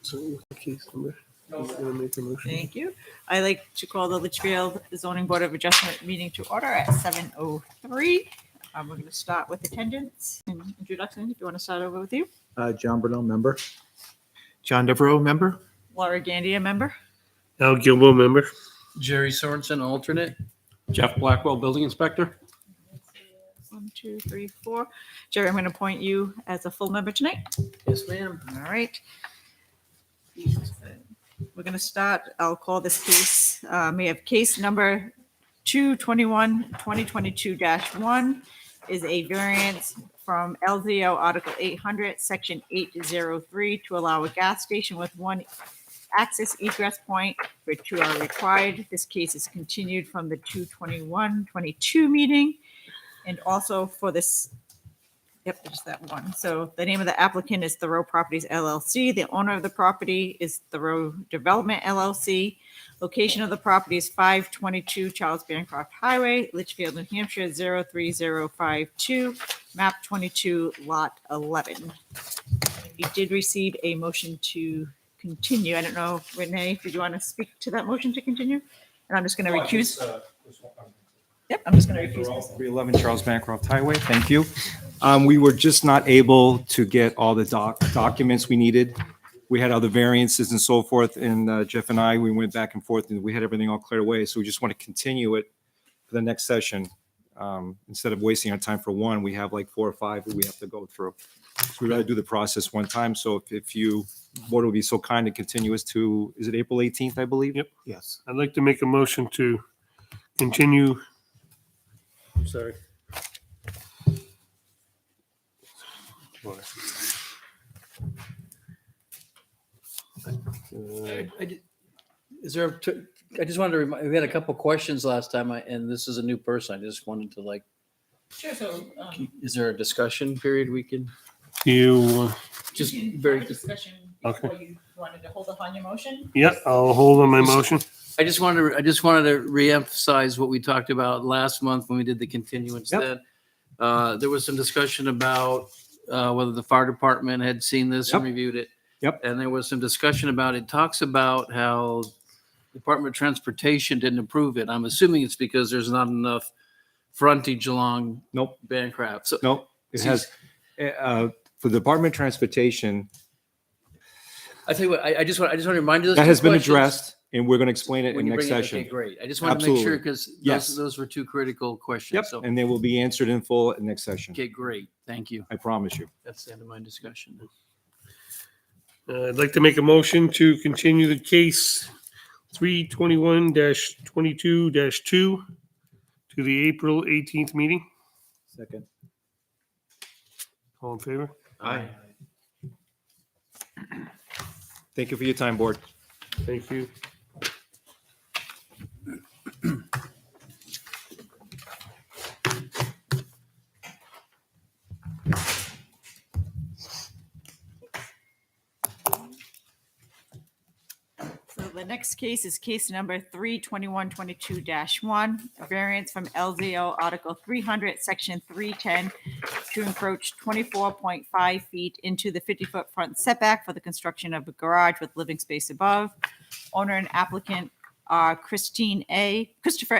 So what's the case number? I'm gonna make a motion. Thank you. I'd like to call the Litchfield Zoning Board of Adjustment meeting to order at 7:03. We're going to start with attendance and introduction. If you want to start over with you. John Brunel, member. John Devereaux, member. Laura Gandia, member. Al Gilbo, member. Jerry Sorensen, alternate. Jeff Blackwell, building inspector. 1, 2, 3, 4. Jerry, I'm going to appoint you as a full member tonight. Yes, ma'am. All right. We're going to start. I'll call this case. We have case number 221-2022-1 is a variance from LZO Article 800, Section 803 to allow a gas station with one access egress point where two are required. This case is continued from the 2/21/22 meeting. And also for this, just that one. So the name of the applicant is Thoreau Properties LLC. The owner of the property is Thoreau Development LLC. Location of the property is 522 Charles Bancroft Highway, Litchfield, New Hampshire, 03052, map 22, lot 11. We did receive a motion to continue. I don't know, Renee, did you want to speak to that motion to continue? And I'm just going to recuse. Yep, I'm just going to recuse myself. 311 Charles Bancroft Highway. Thank you. We were just not able to get all the documents we needed. We had other variances and so forth, and Jeff and I, we went back and forth, and we had everything all cleared away. So we just want to continue it for the next session. Instead of wasting our time for one, we have like 4 or 5 that we have to go through. So we'd rather do the process one time. So if you, board would be so kind to continue us to, is it April 18th, I believe? Yep. Yes. I'd like to make a motion to continue. Sorry. Is there, I just wanted to remind, we had a couple questions last time, and this is a new person. I just wanted to Sure, so is there a discussion period we can, You, just you can very, have a discussion Okay. before you wanted to hold up on your motion. I'll hold on my motion. I just wanted to reemphasize what we talked about last month when we did the continuance Yep. then. There was some discussion about whether the fire department had seen this and Yep. reviewed it. Yep. And there was some discussion about, it talks about how Department of Transportation didn't approve it. I'm assuming it's because there's not enough frontage along Nope. Bancroft. So Nope. It has, for the Department of Transportation, I tell you what, I just want to remind you. that has been addressed, and we're going to explain it When in you next bring it, session. okay, great. I just want to make sure, Absolutely. because Yes. those were two critical questions. Yep, So, and they will be answered in full at next session. okay, great. Thank you. I promise you. That's the end of my discussion. I'd like to make a motion to continue the case 321-22-2 to the April 18th meeting. Second. All in favor? Aye. Thank you for your time, board. Thank you. So the next case is case number 321-22-1, a variance from LZO Article 300, Section 310 to encroach 24.5 feet into the 50-foot front setback for the construction of a garage with living space above. Owner and applicant are Christopher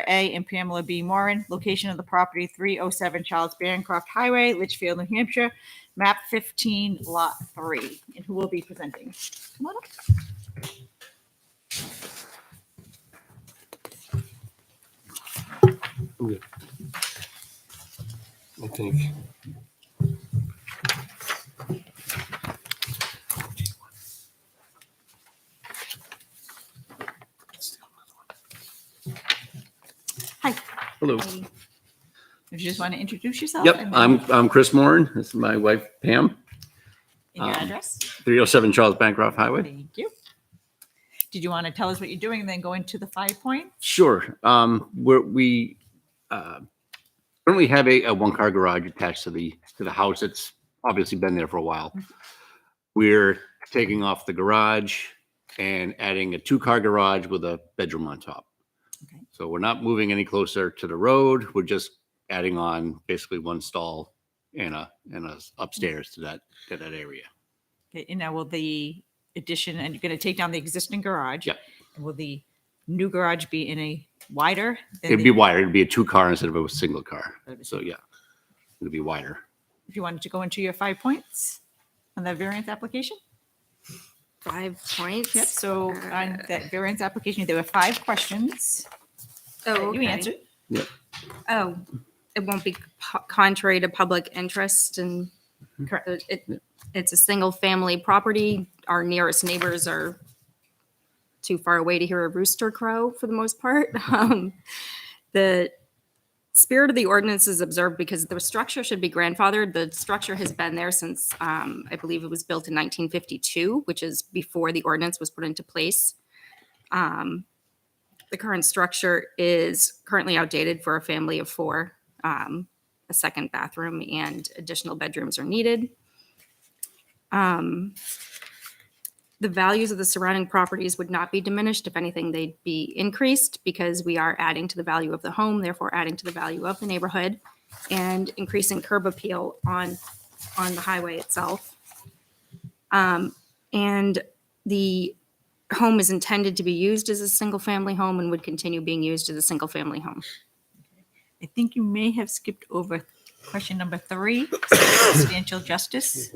A. and Pamela B. Moran. Location of the property, 307 Charles Bancroft Highway, Litchfield, New Hampshire, map 15, lot 3. And who will be presenting? Come on up. I'm good. I think. Hi. Hello. If you just want to introduce yourself. Yep, and then- I'm Chris Moran. This is my wife Pam, and your address. 307 Charles Bancroft Highway. Thank you. Did you want to tell us what you're doing and then go into the 5 points? Sure. We currently have a one-car garage attached to the house. It's obviously been there for a while. We're taking off the garage and adding a 2-car garage with a bedroom on top. Okay. So we're not moving any closer to the road. We're just adding on basically one stall and a upstairs to that area. Okay, and now will the addition, and you're going to take down the existing garage. Yep. And will the new garage be in a wider? than It'd the- be wider. It'd be a 2-car instead of a single car. So yeah, it'd be wider. If you wanted to go into your 5 points on the variance application? 5 points. Yep, so on that variance application, there were 5 questions that Oh, you okay. answered. Oh, it won't be contrary to public interest and Correct. it's a single family property. Our nearest neighbors are too far away to hear a rooster crow for the most part. The spirit of the ordinance is observed because the structure should be grandfathered. The structure has been there since, I believe it was built in 1952, which is before the ordinance was put into place. The current structure is currently outdated for a family of 4. A second bathroom and additional bedrooms are needed. The values of the surrounding properties would not be diminished. If anything, they'd be increased because we are adding to the value of the home, therefore adding to the value of the neighborhood and increasing curb appeal on the highway itself. And the home is intended to be used as a single-family home and would continue being used as a single-family home. I think you may have skipped over question number 3, substantial justice.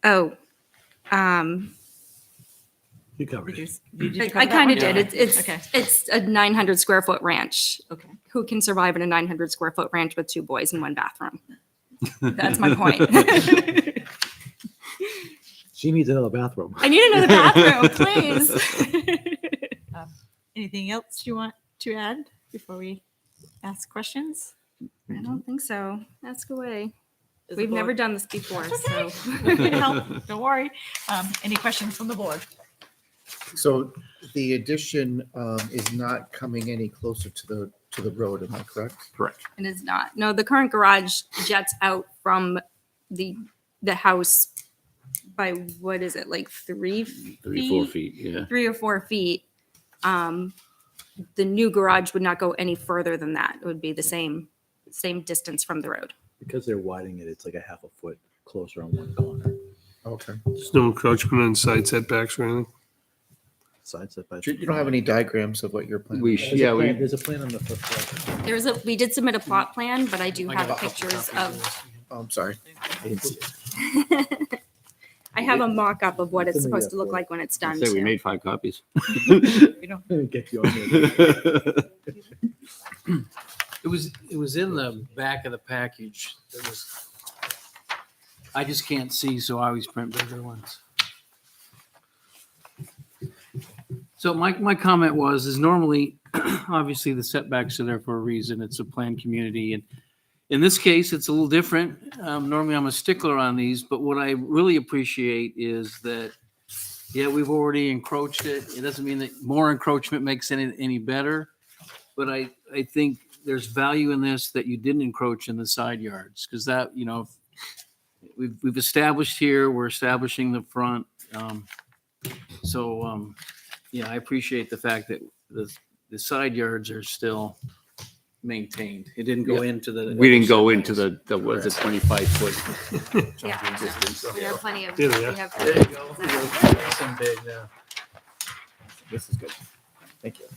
Oh, You covered Did it. you I cover that kind one? of did. Okay. It's a 900 square foot ranch. Okay. Who can survive in a 900 square foot ranch with 2 boys and 1 bathroom? That's my point. She needs another bathroom. I need another bathroom, please. Anything else you want to add before we ask questions? I don't think so. Ask away. Does the We've never board- done this before, so. We're here to help. Don't worry. Any questions from the board? So the addition is not coming any closer to the road, am I correct? Correct. It is not. No, the current garage jets out from the house by, what is it, like 3 3, 4 feet. Yeah. 3 or 4 feet. The new garage would not go any further than that. It would be the same distance from the road. Because they're widening it, it's like a half a foot closer on one corner. Okay. There's no encroachment on side setbacks or anything. Side setback. You don't have any diagrams of what you're planning? We There's yeah a we plan- There's a plan on the front. We did submit a plot plan, but I do have pictures of, Oh, I'm sorry. I didn't see it. I have a mock-up of what it's It's in the supposed to look airport. like when it's done. say we too. made 5 copies. We don't. Get you on there. It was in the back of the package. There was, I just can't see, so I always print bigger ones. So my comment is normally, obviously the setbacks are there for a reason. It's a planned community. And in this case, it's a little different. Normally I'm a stickler on these, but what I really appreciate is that, yeah, we've already encroached it. It doesn't mean that more encroachment makes any better. But I think there's value in this that you didn't encroach in the side yards because that, we've established here, we're establishing the front. Yeah, I appreciate the fact that the side yards are still maintained. It didn't go into the. We didn't go into the what is it 25-foot Yeah, distance. we have plenty of. Yeah, yeah. We have There you go. Nice and big now. This is good. Thank you.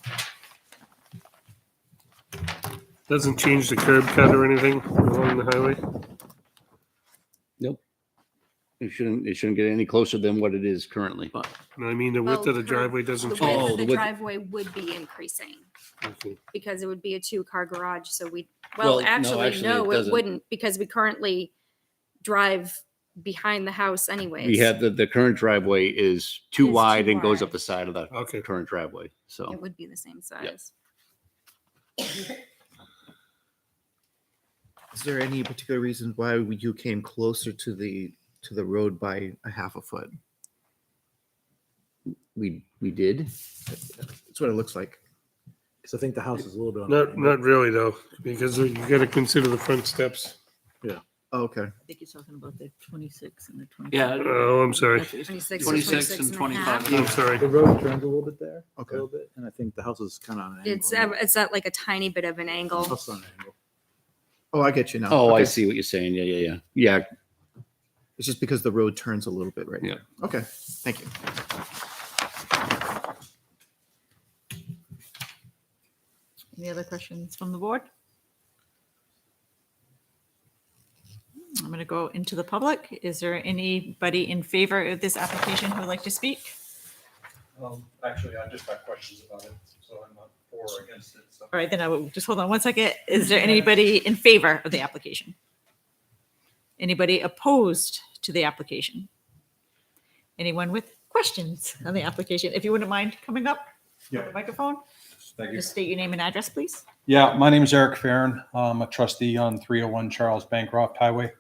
Doesn't change the curb cut or anything along the highway. Nope. It shouldn't get any closer than what it is currently. No, I mean, the width of the driveway doesn't The change. width Oh, of the the width. driveway would be increasing Okay. because it would be a 2-car garage. So Well, no, actually, actually, no, it it doesn't. wouldn't because we currently drive behind the house anyways. We have the current driveway is too Is wide too and goes wide. up the side of the Okay. current driveway. So It would be the same size. Is there any particular reason why you came closer to the road by a half a foot? we did. That's what it looks like. Because I think the house is a little bit on. Not really though, because you gotta consider the front steps. Oh, okay. I think you're talking about the 26 and the 25. Yeah, Oh, I'm sorry. 26, 26 and 25. I'm sorry. The road turns a little bit there, a Okay. little bit, and I think the house is kind of on an angle. It's at like a tiny bit of an angle. House on an angle. Oh, I get you now. Oh, I Okay. see what you're saying. Yeah. It's just because the road turns a little bit right Yeah. there. Okay, thank you. Any other questions from the board? I'm going to go into the public. Is there anybody in favor of this application who would like to speak? Actually, I just got questions about it, so I'm not for or against it. So. All right, then I will just hold on one second. Is there anybody in favor of the application? Anybody opposed to the application? Anyone with questions on the application? If you wouldn't mind coming up to the microphone, Thank you. just state your name and address, please. Yeah, my name is Eric Farron. I'm a trustee on 301 Charles Bancroft Highway.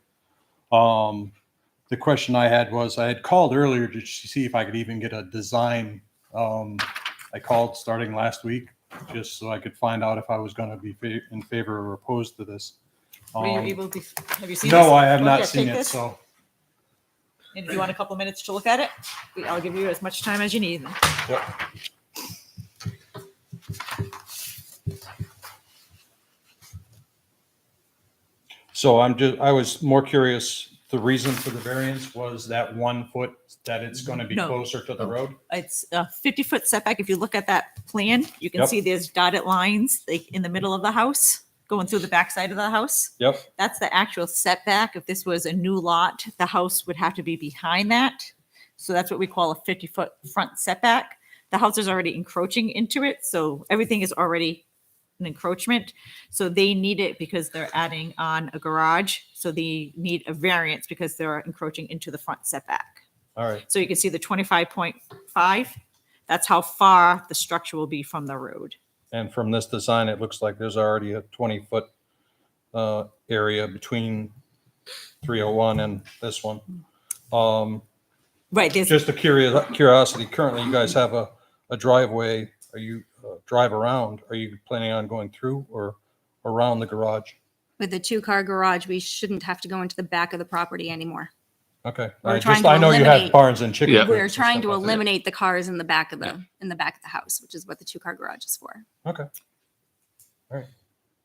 The question I had was, I had called earlier to see if I could even get a design. I called starting last week just so I could find out if I was going to be in favor or opposed to this. Were you able to, have you seen this? No, I have Go not ahead, seen take it. this. So, And if you want a couple minutes to look at it, I'll give you as much time as you need. yep. So I was more curious. The reason for the variance was that 1 foot that it's going to be No. closer to the road. It's a 50-foot setback. If you look at that plan, you can Yep. see there's dotted lines like in the middle of the house, going through the backside of the house. Yep. That's the actual setback. If this was a new lot, the house would have to be behind that. So that's what we call a 50-foot front setback. The house is already encroaching into it, so everything is already an encroachment. So they need it because they're adding on a garage. So they need a variance because they're encroaching into the front setback. All right. So you can see the 25.5, that's how far the structure will be from the road. And from this design, it looks like there's already a 20-foot area between 301 and this one. Right, there's, Just a curiosity, currently you guys have a driveway. Are you drive around? Are you planning on going through or around the garage? With the 2-car garage, we shouldn't have to go into the back of the property anymore. Okay. We're trying to I know you have eliminate- barns and chicken. Yeah. coops We're and trying stuff to like that. eliminate the cars in the back of the house, which is what the 2-car garage is for. Okay.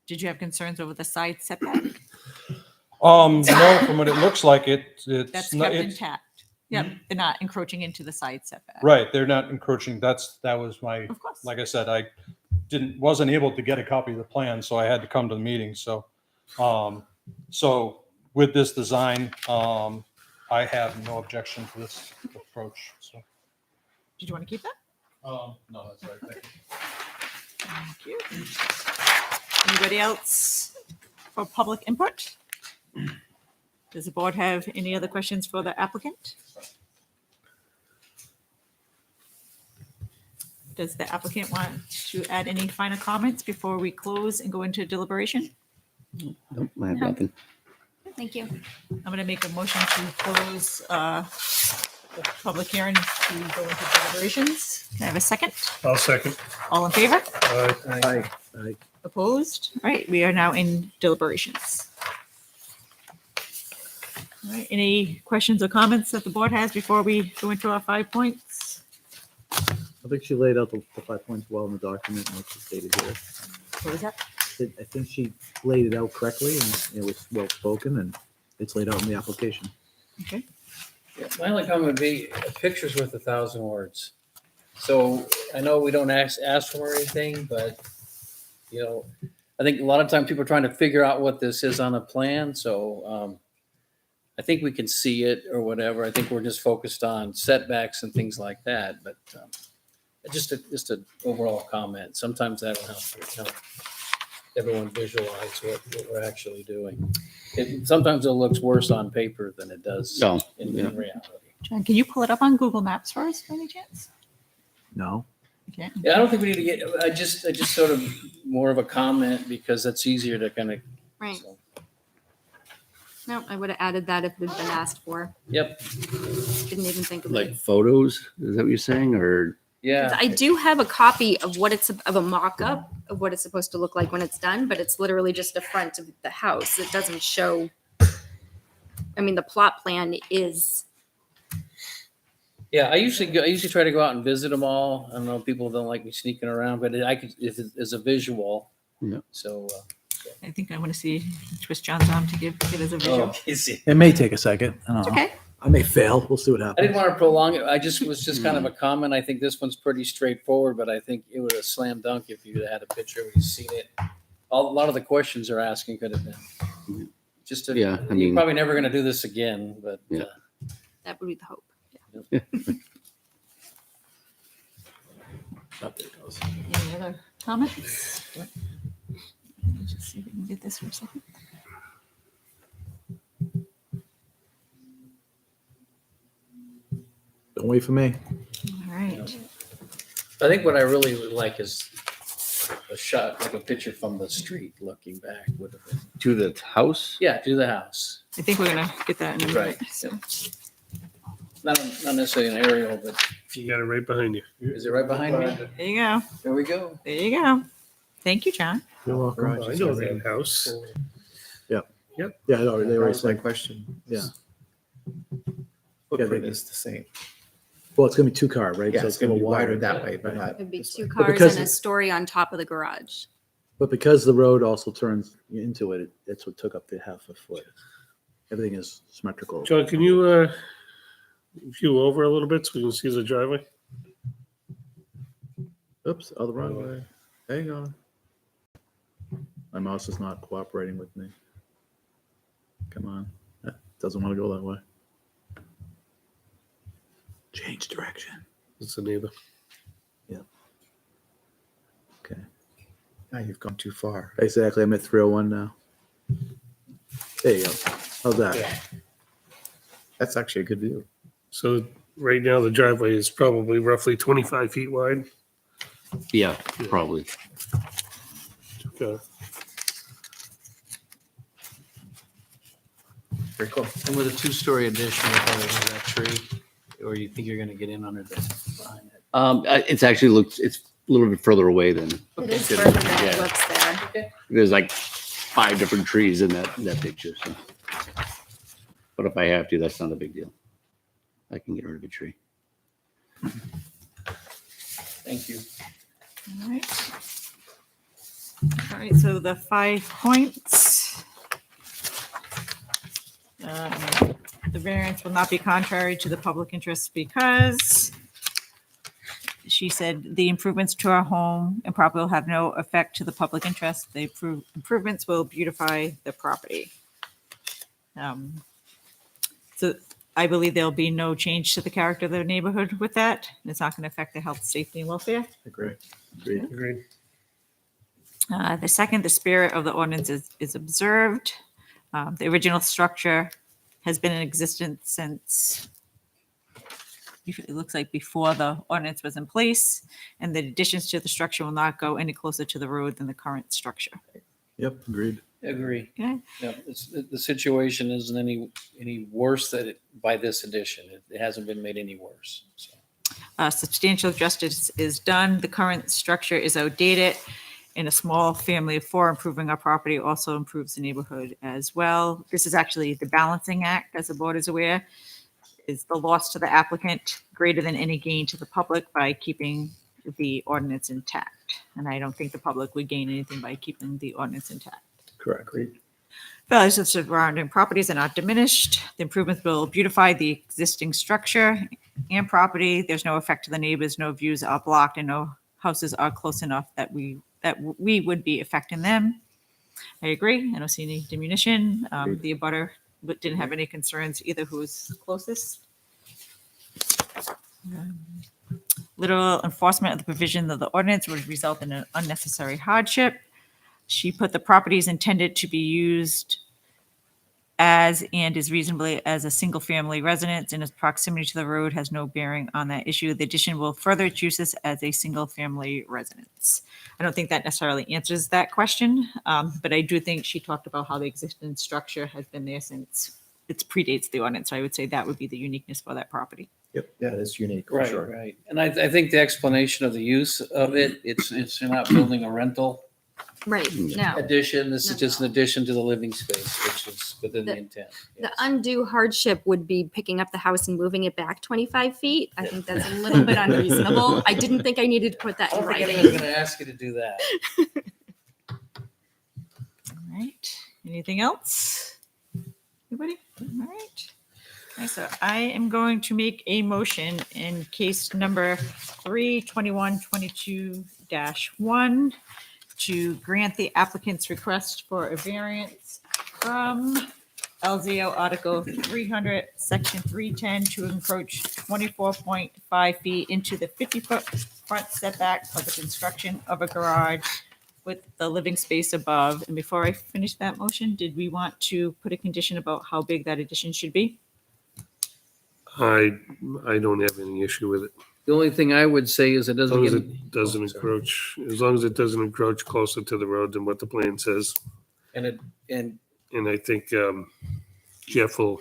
did you have concerns over the side setback? No, from what it looks like, it's That's not, kept it's, intact. Yep, they're not encroaching into the side setback. right. They're not encroaching. That was my, Of course. like I said, I wasn't able to get a copy of the plan, so I had to come to the meeting. So, so with this design, I have no objection to this approach. So, Did you want to keep that? no, that's right. Thank you. Thank you. Anybody else for public input? Does the board have any other questions for the applicant? Does the applicant want to add any final comments before we close and go into deliberation? Nope, I have nothing. Thank you. I'm going to make a motion to close the public hearing to go into deliberations. Can I have a second? I'll second. All in favor? Aye. Opposed? All right, we are now in deliberations. All right, any questions or comments that the board has before we go into our 5 points? I think she laid out the 5 points well in the document and it's stated here. What was that? I think she laid it out correctly and it was well spoken and it's laid out in the application. Okay. Yeah, my only comment would be a picture's worth 1,000 words. So I know we don't ask for anything, but I think a lot of times people are trying to figure out what this is on a plan. So I think we can see it or whatever. I think we're just focused on setbacks and things like that. But just an overall comment. Sometimes that'll help everyone visualize what we're actually doing. Sometimes it looks worse on paper than it does No, in yeah. reality. John, can you pull it up on Google Maps for us by any chance? No? Okay. Yeah, I don't think we need to get. I just sort of more of a comment because that's easier to kind of. Right. No, I would have added that if it had been asked for. Yep. Didn't even think of Like it. photos? Is that what you're saying? Or Yeah. I do have a copy of of a mock-up of what it's supposed to look like when it's done, but it's literally just the front of the house. It doesn't show. I mean, the plot plan is. Yeah, I usually try to go out and visit them all. I don't know, people don't like me sneaking around, but I could if it is a visual. Yeah. So I think I want to see, twist John's arm to get us a visual. It may take a second. I don't know. Okay. I may fail. We'll see what I happens. didn't want to prolong it. I just was just kind of a comment. I think this one's pretty straightforward, but I think it was a slam dunk if you had a picture where you've seen it. A lot of the questions they're asking could have been just to, Yeah, I you're mean- probably never going to do this again, but Yeah. That would be the hope. Any other comments? Let me just see if we can get this for a second. Don't wait for me. All right. I think what I really would like is a shot, like a picture from the street looking back. Would have been, To the house? yeah, to the house. I think we're gonna get that in a minute. Right. So, Not necessarily an aerial, but You got it right behind you. is it right behind me? there you go. There we go. There you go. Thank you, John. You're welcome. I know that house. Yeah, I know. They That always was my like, question. Yeah. Footprint they- is the same. well, it's gonna be 2-car, right? Yeah, So it's gonna be wider wide. that way, but not. It'd be this two way. cars because and a it- story on top of the garage. But because the road also turns into it, that's what took up the half a foot. Everything is symmetrical. John, can you view over a little bit so we can see the driveway? Oops, other wrong way. Hang on. My mouse is not cooperating with me. Come on. It doesn't want to go that way. Change direction. It's the neighbor. Okay. Now you've gone too far. Exactly. I'm at 301 now. There you go. How's that? That's actually a good view. So right now the driveway is probably roughly 25 feet wide. Yeah, probably. Okay. Very cool. And with a two-story addition, you'll probably have that tree, or you think you're going to get in under the behind it. It's actually it's a little bit further away than, It is further than it Yeah. looks there. there's like 5 different trees in that picture, so. But if I have to, that's not a big deal. I can get rid of a tree. Thank you. All right. All right, so the 5 points. The variance will not be contrary to the public interest because she said the improvements to our home and property will have no effect to the public interest. The improvements will beautify the property. So I believe there'll be no change to the character of the neighborhood with that. It's not going to affect the health, safety, and welfare. Agree. Agreed. Agreed. The second, the spirit of the ordinance is observed. The original structure has been in existence since, it looks like before the ordinance was in place, and the additions to the structure will not go any closer to the road than the current structure. Yep, agreed. Agree. Okay. Yeah, the situation isn't any worse by this addition. It hasn't been made any worse. So. Substantial justice is done. The current structure is outdated. In a small family of 4, improving our property also improves the neighborhood as well. This is actually the balancing act, as the board is aware, is the loss to the applicant greater than any gain to the public by keeping the ordinance intact. And I don't think the public would gain anything by keeping the ordinance intact. Correct. Agreed. Values of surrounding properties are not diminished. The improvements will beautify the existing structure and property. There's no effect to the neighbors, no views are blocked, and no houses are close enough that we would be affecting them. I agree. I don't see any diminution. The abutter didn't have any concerns either who was closest. Literal enforcement of the provision of the ordinance would result in an unnecessary hardship. She put the properties intended to be used as and is reasonably as a single-family residence, and its proximity to the road has no bearing on that issue. The addition will further its uses as a single-family residence. I don't think that necessarily answers that question, but I do think she talked about how the existing structure has been there since it predates the ordinance. So I would say that would be the uniqueness for that property. Yep, yeah, it's unique, for Right, sure. right. And I think the explanation of the use of it's you're not building a rental Right, no. addition. This No, is just an no. addition to the living space, which is within the intent. The Yes. undue hardship would be picking up the house and moving it back 25 feet. I think that's a little bit unreasonable. I didn't think I needed to put that I in don't think writing. anyone's going to ask you to do that. All right. Anything else? Anybody? All right. Okay, so I am going to make a motion in case number 32122-1 to grant the applicant's request for a variance from LZO Article 300, Section 310 to encroach 24.5 feet into the 50-foot front setback of the construction of a garage with the living space above. And before I finish that motion, did we want to put a condition about how big that addition should be? I don't have any issue with it. The only thing I would say is it As doesn't long as get, it doesn't encroach, as long as it doesn't encroach closer to the road than what the plan says. and And I think Jeff will,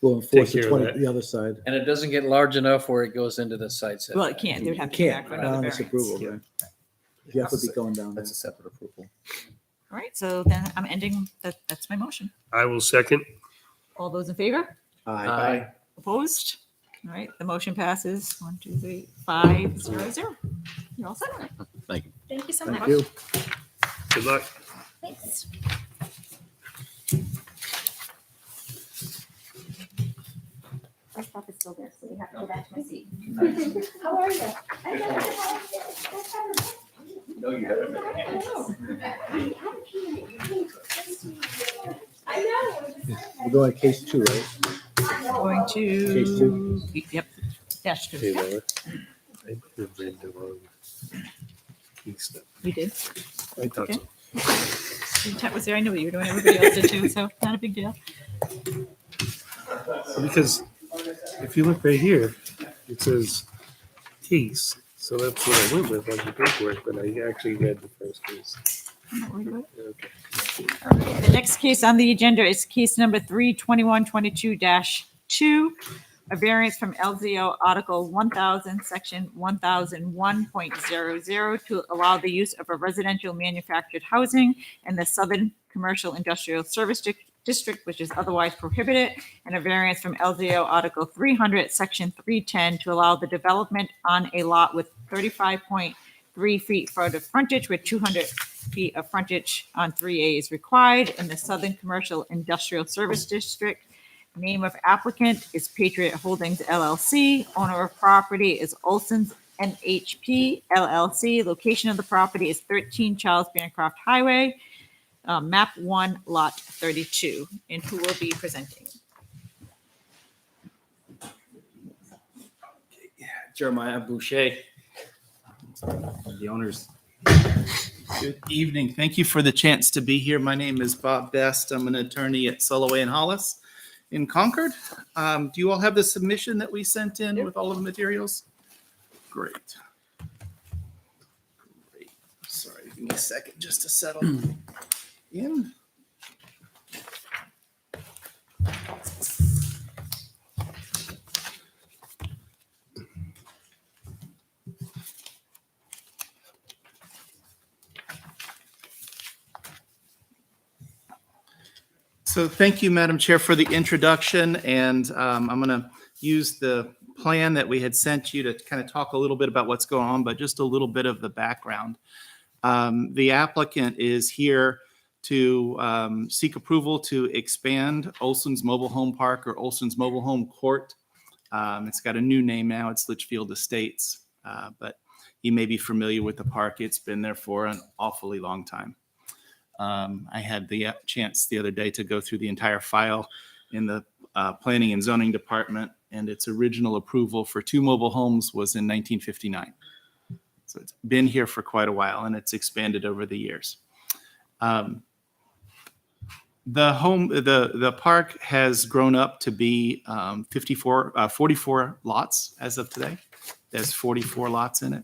We'll enforce Take the care of 20, that. the other side. it doesn't get large enough where it goes into the side setback. Well, it can't. They would have to come back Can't, for not another on this variance. approval, right? You have to be going down there. That's a separate approval. All right, so then I'm ending, that's my motion. I will second. All those in favor? Aye. Opposed? All right, the motion passes 1, 2, 3, 5, 0, 0. You're all set. Thank you. Thank you so Thank much. you. Good luck. Thanks. My stuff is still there, so we have to go back to my seat. How are you? No, you haven't. We're going to case 2, right? Going Case to, yep, dash 2. Hey, Yep, Laura. I might have read the wrong piece. you did. I thought Okay. so. Chat was there. I knew what you were doing. Everybody else did too, so not a big deal. Because if you look right here, it says case. So that's what I went with on the paperwork, but I actually read the first case. I'm not worried about it. Okay. The next case on the agenda is case number 32122-2, a variance from LZO Article 1000, Section 1001.00 to allow the use of a residential manufactured housing in the Southern Commercial Industrial Service District, which is otherwise prohibited, and a variance from LZO Article 300, Section 310 to allow the development on a lot with 35.3 feet of frontage with 200 feet of frontage on 3A is required in the Southern Commercial Industrial Service District. Name of applicant is Patriot Holdings LLC. Owner of property is Olson's NHP LLC. Location of the property is 13 Charles Bancroft Highway, map 1, lot 32. And who will be presenting? Jeremiah Boucher. The owners. Good evening. Thank you for the chance to be here. My name is Bob Best. I'm an attorney at Soloway and Hollis in Concord. Do you all have the submission that we sent in with all of the materials? Great. Great. Sorry, give me a second just to settle in. So thank you, Madam Chair, for the introduction, and I'm going to use the plan that we had sent you to kind of talk a little bit about what's going on, but just a little bit of the background. The applicant is here to seek approval to expand Olson's Mobile Home Park or Olson's Mobile Home Court. It's got a new name now. It's Litchfield Estates, but you may be familiar with the park. It's been there for an awfully long time. I had the chance the other day to go through the entire file in the Planning and Zoning Department, and its original approval for 2 mobile homes was in 1959. So it's been here for quite a while, and it's expanded over the years. The park has grown up to be 44 lots as of today. There's 44 lots in it.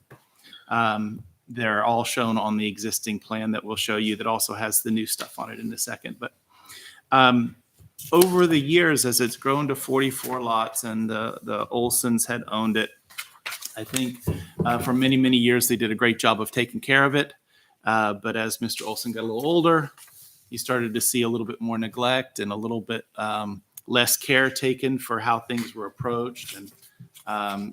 They're all shown on the existing plan that we'll show you that also has the new stuff on it in a second. But over the years, as it's grown to 44 lots and the Olsons had owned it, I think for many, many years, they did a great job of taking care of it. But as Mr. Olson got a little older, you started to see a little bit more neglect and a little bit less care taken for how things were approached. And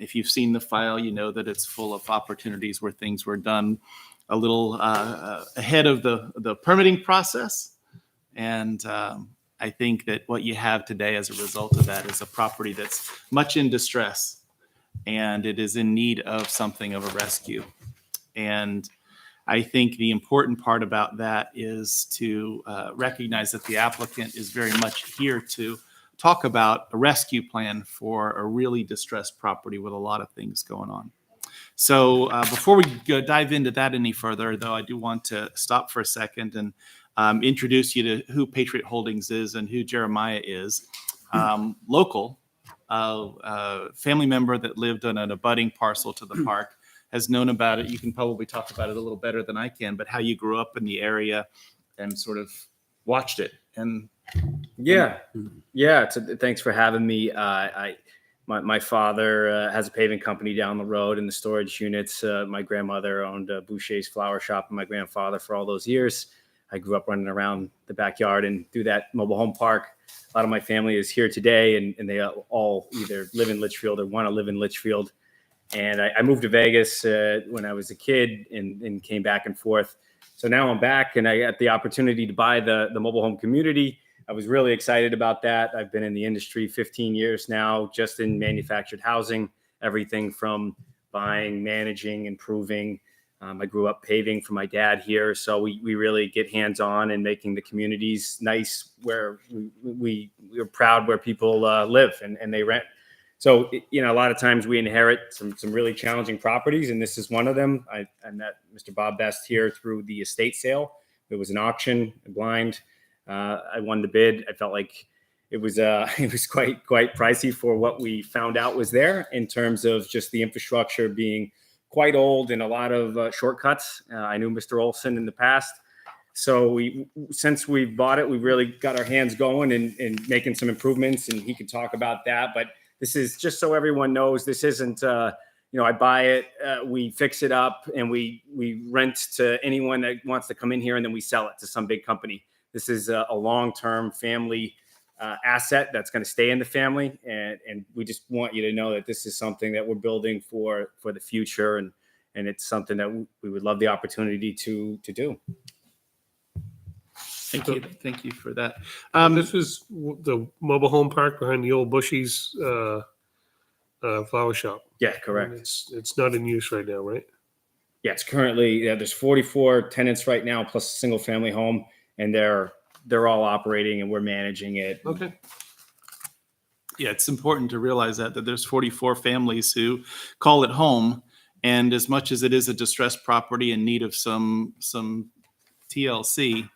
if you've seen the file, you know that it's full of opportunities where things were done a little ahead of the permitting process. And I think that what you have today as a result of that is a property that's much in distress, and it is in need of something of a rescue. And I think the important part about that is to recognize that the applicant is very much here to talk about a rescue plan for a really distressed property with a lot of things going on. So before we dive into that any further, though, I do want to stop for a second and introduce you to who Patriot Holdings is and who Jeremiah is. Local, family member that lived on an abutting parcel to the park, has known about it. You can probably talk about it a little better than I can, but how you grew up in the area and sort of watched it. And yeah. Thanks for having me. My father has a paving company down the road in the storage units. My grandmother owned Boucher's flower shop, and my grandfather for all those years. I grew up running around the backyard and through that mobile home park. A lot of my family is here today, and they all either live in Litchfield or want to live in Litchfield. And I moved to Vegas when I was a kid and came back and forth. So now I'm back, and I got the opportunity to buy the mobile home community. I was really excited about that. I've been in the industry 15 years now, just in manufactured housing, everything from buying, managing, improving. I grew up paving for my dad here. So we really get hands-on in making the communities nice where we're proud where people live and they rent. So, a lot of times we inherit some really challenging properties, and this is one of them. I met Mr. Bob Best here through the estate sale. It was an auction, blind. I won the bid. I felt like it was quite pricey for what we found out was there in terms of just the infrastructure being quite old and a lot of shortcuts. I knew Mr. Olson in the past. So since we bought it, we really got our hands going and making some improvements, and he could talk about that. But this is just so everyone knows, this isn't, I buy it, we fix it up, and we rent to anyone that wants to come in here, and then we sell it to some big company. This is a long-term family asset that's going to stay in the family. And we just want you to know that this is something that we're building for the future. And it's something that we would love the opportunity to do. Thank you for that. This is the mobile home park behind the old Bushy's flower shop. Yeah, correct. And it's not in use right now, right? Yeah, it's currently, there's 44 tenants right now, plus a single family home, and they're all operating and we're managing it. Okay. Yeah, it's important to realize that there's 44 families who call it home. And as much as it is a distressed property in need of some TLC,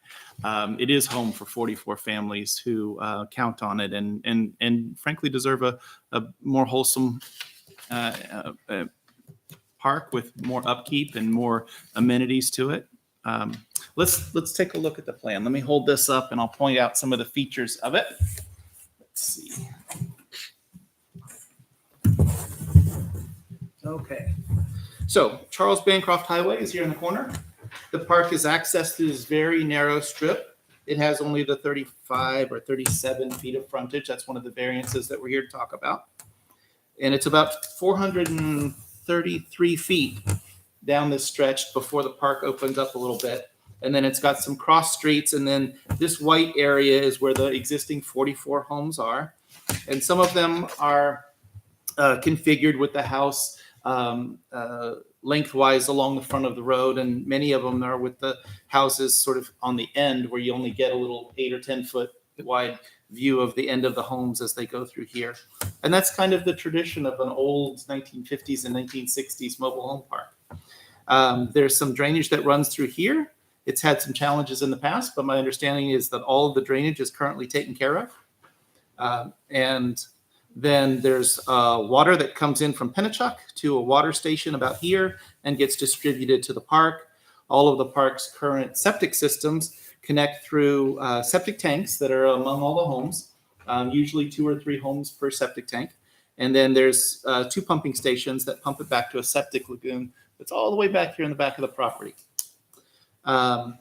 it is home for 44 families who count on it and frankly deserve a more wholesome park with more upkeep and more amenities to it. Let's take a look at the plan. Let me hold this up and I'll point out some of the features of it. Let's see. Okay. So Charles Bancroft Highway is here in the corner. The park is accessed through this very narrow strip. It has only the 35 or 37 feet of frontage. That's one of the variances that we're here to talk about. And it's about 433 feet down this stretch before the park opens up a little bit. And then it's got some cross streets. And then this white area is where the existing 44 homes are. And some of them are configured with the house lengthwise along the front of the road, and many of them are with the houses sort of on the end where you only get a little 8 or 10 foot wide view of the end of the homes as they go through here. And that's kind of the tradition of an old 1950s and 1960s mobile home park. There's some drainage that runs through here. It's had some challenges in the past, but my understanding is that all of the drainage is currently taken care of. And then there's water that comes in from Pennachuck to a water station about here and gets distributed to the park. All of the park's current septic systems connect through septic tanks that are among all the homes, usually 2 or 3 homes per septic tank. And then there's 2 pumping stations that pump it back to a septic lagoon that's all the way back here in the back of the property. The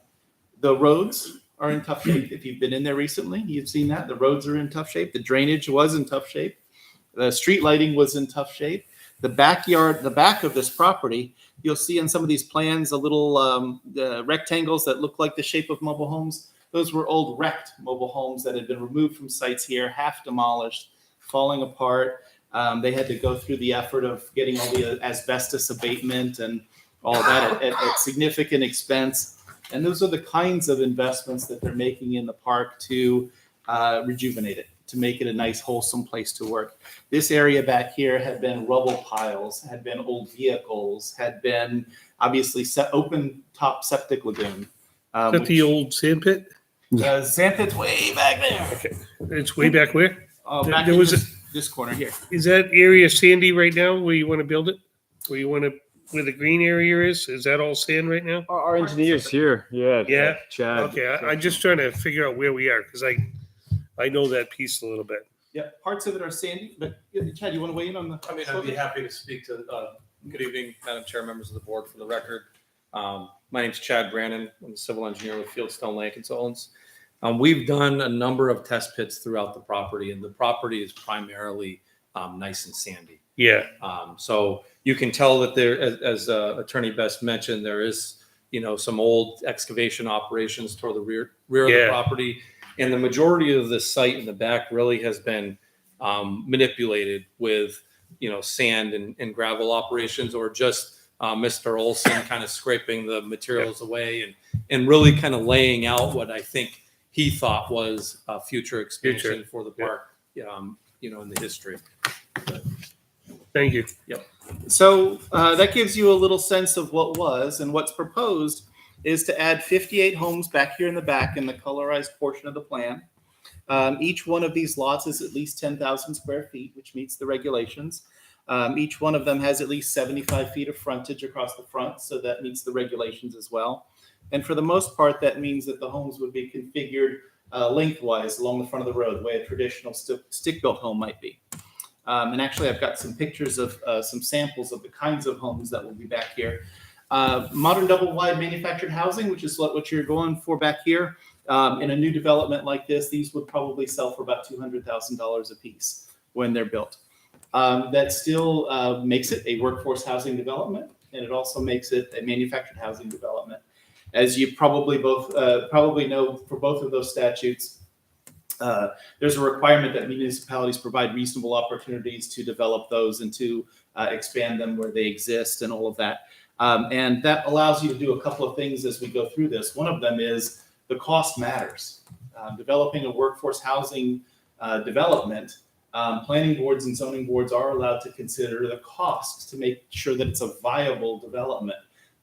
roads are in tough shape. If you've been in there recently, you've seen that. The roads are in tough shape. The drainage was in tough shape. The street lighting was in tough shape. The backyard, the back of this property, you'll see in some of these plans, a little rectangles that look like the shape of mobile homes. Those were old wrecked mobile homes that had been removed from sites here, half demolished, falling apart. They had to go through the effort of getting all the asbestos abatement and all of that at significant expense. And those are the kinds of investments that they're making in the park to rejuvenate it, to make it a nice, wholesome place to work. This area back here had been rubble piles, had been old vehicles, had been obviously open top septic lagoon. Is that the old sand pit? Sand pit's way back there. Okay. It's way back where? Back There in was this corner here. Is that area sandy right now where you want to build it? Where the green area is? Is that all sand right now? Our engineers here, Yeah? Chad. Okay, I'm just trying to figure out where we are because I know that piece a little bit. Yeah, parts of it are sandy, but Chad, you want to weigh in on the? I mean, I'd be happy to speak to, good evening, Madam Chair, members of the board. For the record, my name's Chad Brannon. I'm a civil engineer with Fieldstone Land Consultants. We've done a number of test pits throughout the property, and the property is primarily nice and sandy. Yeah. So you can tell that there, as Attorney Best mentioned, there is, some old excavation operations toward the rear of the property. And the majority of the site in the back really has been manipulated with, sand and gravel operations, or just Mr. Olson kind of scraping the materials away and really kind of laying out what I think he thought was a future expansion for the park, in the history. Thank you. Yep. So that gives you a little sense of what was, and what's proposed is to add 58 homes back here in the back in the colorized portion of the plan. Each one of these lots is at least 10,000 square feet, which meets the regulations. Each one of them has at least 75 feet of frontage across the front, so that meets the regulations as well. And for the most part, that means that the homes would be configured lengthwise along the front of the road, the way a traditional stick-built home might be. And actually, I've got some pictures of some samples of the kinds of homes that will be back here. Modern double-wide manufactured housing, which is what you're going for back here. In a new development like this, these would probably sell for about $200,000 a piece when they're built. That still makes it a workforce housing development, and it also makes it a manufactured housing development. As you probably know, for both of those statutes, there's a requirement that municipalities provide reasonable opportunities to develop those and to expand them where they exist and all of that. And that allows you to do a couple of things as we go through this. One of them is the cost matters. Developing a workforce housing development, planning boards and zoning boards are allowed to consider the costs to make sure that it's a viable development,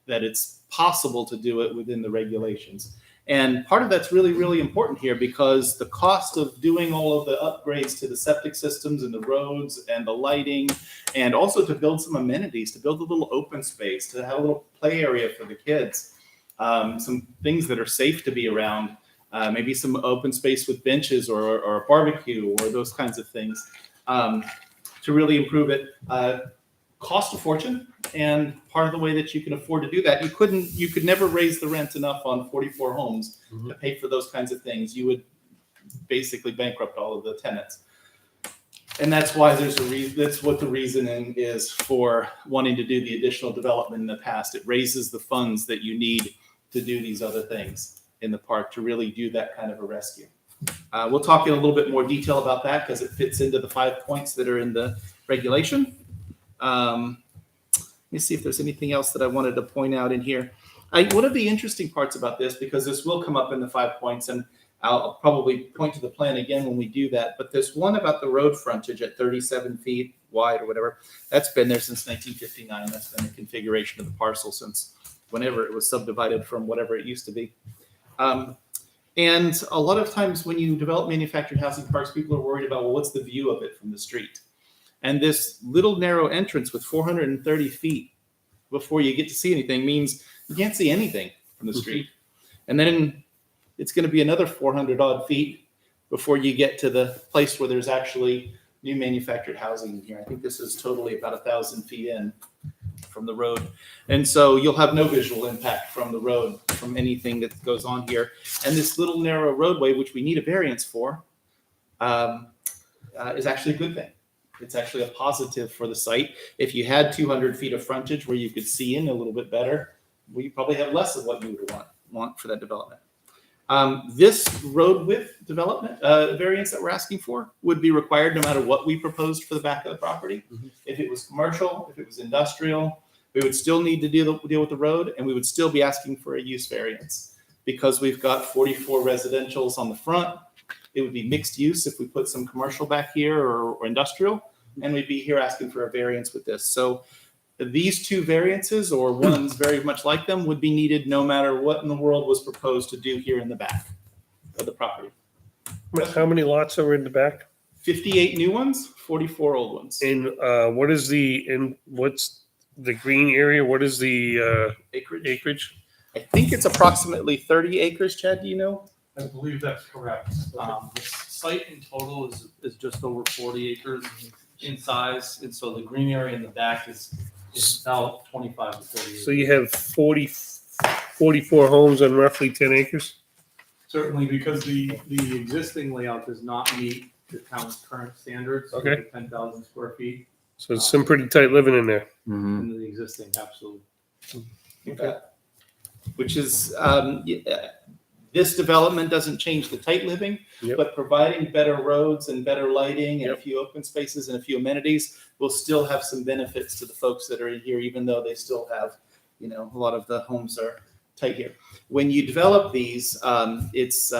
that it's possible to do it within the regulations. And part of that's really, really important here, because the cost of doing all of the upgrades to the septic systems and the roads and the lighting, and also to build some amenities, to build a little open space, to have a little play area for the kids, some things that are safe to be around, maybe some open space with benches or a barbecue or those kinds of things, to really improve it. Cost a fortune, and part of the way that you can afford to do that, you could never raise the rent enough on 44 homes to pay for those kinds of things. You would basically bankrupt all of the tenants. And that's why that's what the reasoning is for wanting to do the additional development in the past. It raises the funds that you need to do these other things in the park, to really do that kind of a rescue. We'll talk in a little bit more detail about that, because it fits into the 5 points that are in the regulation. Let me see if there's anything else that I wanted to point out in here. One of the interesting parts about this, because this will come up in the 5 points, and I'll probably point to the plan again when we do that, but there's one about the road frontage at 37 feet wide or whatever. That's been there since 1959. That's been the configuration of the parcel since whenever it was subdivided from whatever it used to be. And a lot of times when you develop manufactured housing parks, people are worried about, well, what's the view of it from the street? And this little narrow entrance with 430 feet before you get to see anything means you can't see anything from the street. And then it's going to be another 400 odd feet before you get to the place where there's actually new manufactured housing in here. I think this is totally about 1,000 feet in from the road. And so you'll have no visual impact from the road, from anything that goes on here. And this little narrow roadway, which we need a variance for, is actually a good thing. It's actually a positive for the site. If you had 200 feet of frontage where you could see in a little bit better, we probably have less of what you would want for that development. This road width development variance that we're asking for would be required no matter what we proposed for the back of the property. If it was commercial, if it was industrial, we would still need to deal with the road, and we would still be asking for a use variance. Because we've got 44 residentials on the front, it would be mixed use if we put some commercial back here or industrial, and we'd be here asking for a variance with this. So these two variances, or ones very much like them, would be needed no matter what in the world was proposed to do here in the back of the property. How many lots are in the back? 58 new ones, 44 old ones. And what's the green area? What is the acreage? I think it's approximately 30 acres, Chad, do you know? I believe that's correct. The site in total is just over 40 acres in size, and so the green area in the back is about 25 to 30 acres. So you have 44 homes on roughly 10 acres? Certainly, because the existing layout does not meet the town's current standards. Okay. 10,000 square feet So it's some pretty tight living in there. in the existing, absolutely. Okay. Which is, this development doesn't change the tight living, Yep. but providing better roads and better lighting and a few open spaces and a few amenities will still have some benefits to the folks that are in here, even though they still have, a lot of the homes are tight here. When you develop these, it's,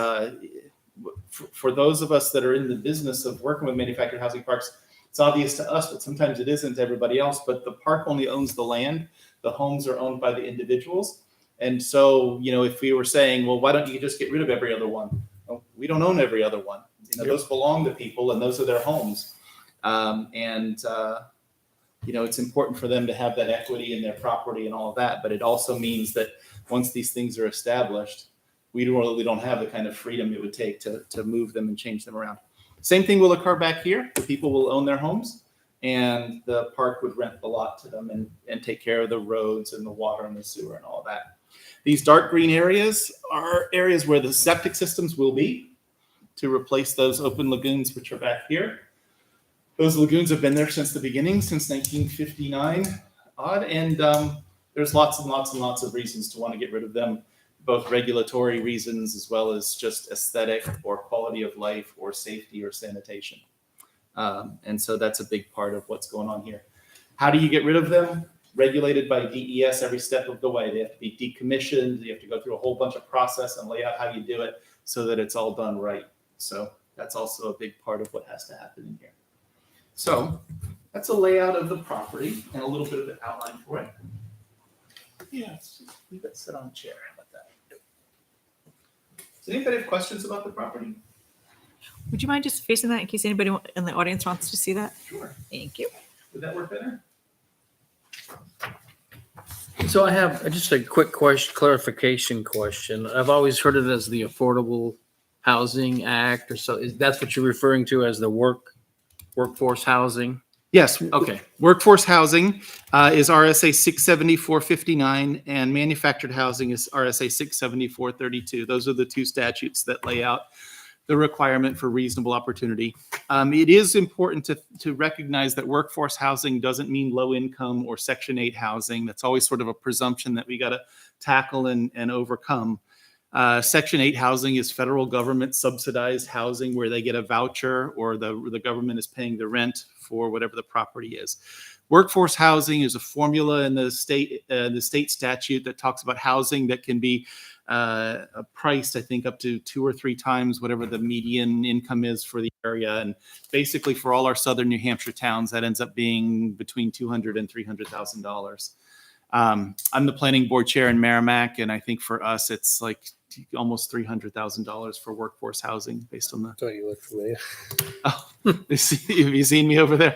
for those of us that are in the business of working with manufactured housing parks, it's obvious to us, but sometimes it isn't to everybody else, but the park only owns the land. The homes are owned by the individuals. And so, if we were saying, well, why don't you just get rid of every other one? Well, we don't own every other one. Those belong to people and those are their homes. It's important for them to have that equity in their property and all of that. But it also means that once these things are established, we really don't have the kind of freedom it would take to move them and change them around. Same thing will occur back here. The people will own their homes and the park would rent the lot to them and take care of the roads and the water and the sewer and all of that. These dark green areas are areas where the septic systems will be to replace those open lagoons, which are back here. Those lagoons have been there since the beginning, since 1959 odd. And there's lots and lots and lots of reasons to want to get rid of them, both regulatory reasons as well as just aesthetic or quality of life or safety or sanitation. And so that's a big part of what's going on here. How do you get rid of them? Regulated by DES every step of the way. They have to be decommissioned. You have to go through a whole bunch of process and lay out how you do it so that it's all done right. So that's also a big part of what has to happen in here. So that's a layout of the property and a little bit of the outline for it. Yeah, let's just leave it sit on a chair. How about that? Does anybody have questions about the property? Would you mind just facing that in case anybody in the audience wants to see that? Sure. Thank you. Would that work better? So I have just a quick clarification question. I've always heard it as the Affordable Housing Act, or so. That's what you're referring to as the workforce housing? Yes. Okay. Workforce housing is RSA 67459 and manufactured housing is RSA 67432. Those are the two statutes that lay out the requirement for reasonable opportunity. It is important to recognize that workforce housing doesn't mean low income or Section 8 housing. That's always sort of a presumption that we got to tackle and overcome. Section 8 housing is federal government subsidized housing where they get a voucher or the government is paying the rent for whatever the property is. Workforce housing is a formula in the state statute that talks about housing that can be priced, I think, up to 2 or 3 times whatever the median income is for the area. And basically for all our southern New Hampshire towns, that ends up being between $200,000 and $300,000. I'm the planning board chair in Merrimack, and I think for us, it's like almost $300,000 for workforce housing based on the. I thought you looked familiar. Oh, have you seen me over there?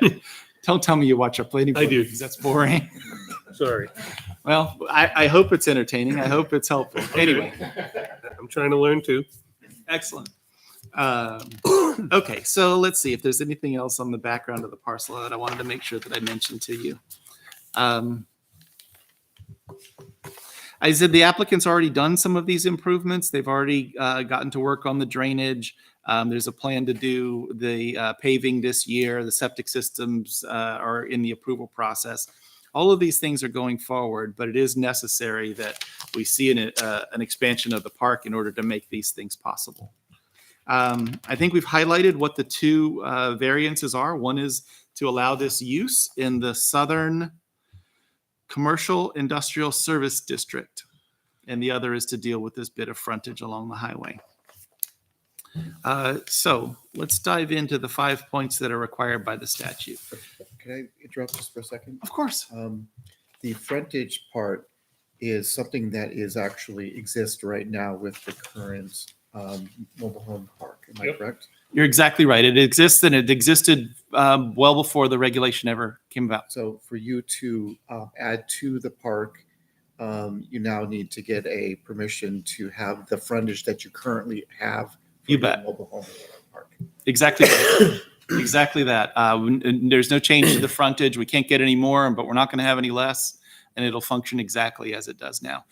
Don't tell me you watch our planning board. I do. Because that's boring. Sorry. Well, I hope it's entertaining. I hope it's helpful. Anyway. I'm trying to learn too. Excellent. Okay, so let's see if there's anything else on the background of the parcel that I wanted to make sure that I mentioned to you. I said the applicant's already done some of these improvements. They've already gotten to work on the drainage. There's a plan to do the paving this year. The septic systems are in the approval process. All of these things are going forward, but it is necessary that we see an expansion of the park in order to make these things possible. I think we've highlighted what the two variances are. One is to allow this use in the Southern Commercial Industrial Service District, and the other is to deal with this bit of frontage along the highway. So let's dive into the 5 points that are required by the statute. Can I interrupt just for a second? Of course. The frontage part is something that is actually exists right now with the current mobile home park. Am I correct? You're exactly right. It exists, and it existed well before the regulation ever came about. So for you to add to the park, you now need to get a permission to have the frontage that you currently have. For You your bet. Mobile home park. Exactly. Exactly that. There's no change to the frontage. We can't get any more, but we're not going to have any less. And it'll function exactly as it does now,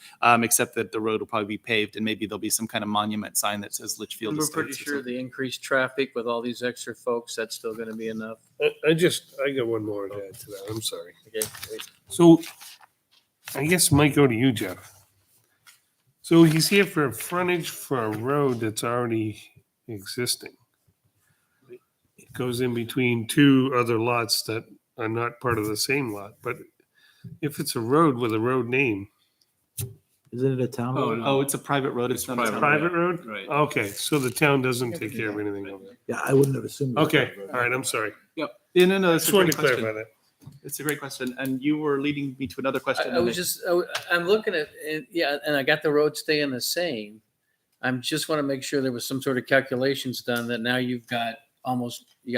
except that the road will probably be paved, and maybe there'll be some kind of monument sign that says Litchfield. And we're Estates pretty or sure something. the increased traffic with all these extra folks, that's still going to be enough. I got one more to add to that. I'm sorry. Okay. So I guess might go to you, Jeff. So he's here for frontage for a road that's already existing. It goes in between two other lots that are not part of the same lot, but if it's a road with a road name, Isn't it a town road? Oh, it's a private road. It's not a town private road? Right. Okay, so the town doesn't take care of anything over there. Yeah, I wouldn't have assumed. it was a Okay, private road. all right, I'm sorry. Yep. Yeah, no, that's Just a wanted great to question. clarify that. It's a great question. And you were leading me to another question. I was just, I'm looking at, yeah, and I got the road staying the same. I'm just want to make sure there was some sort of calculations done that now you got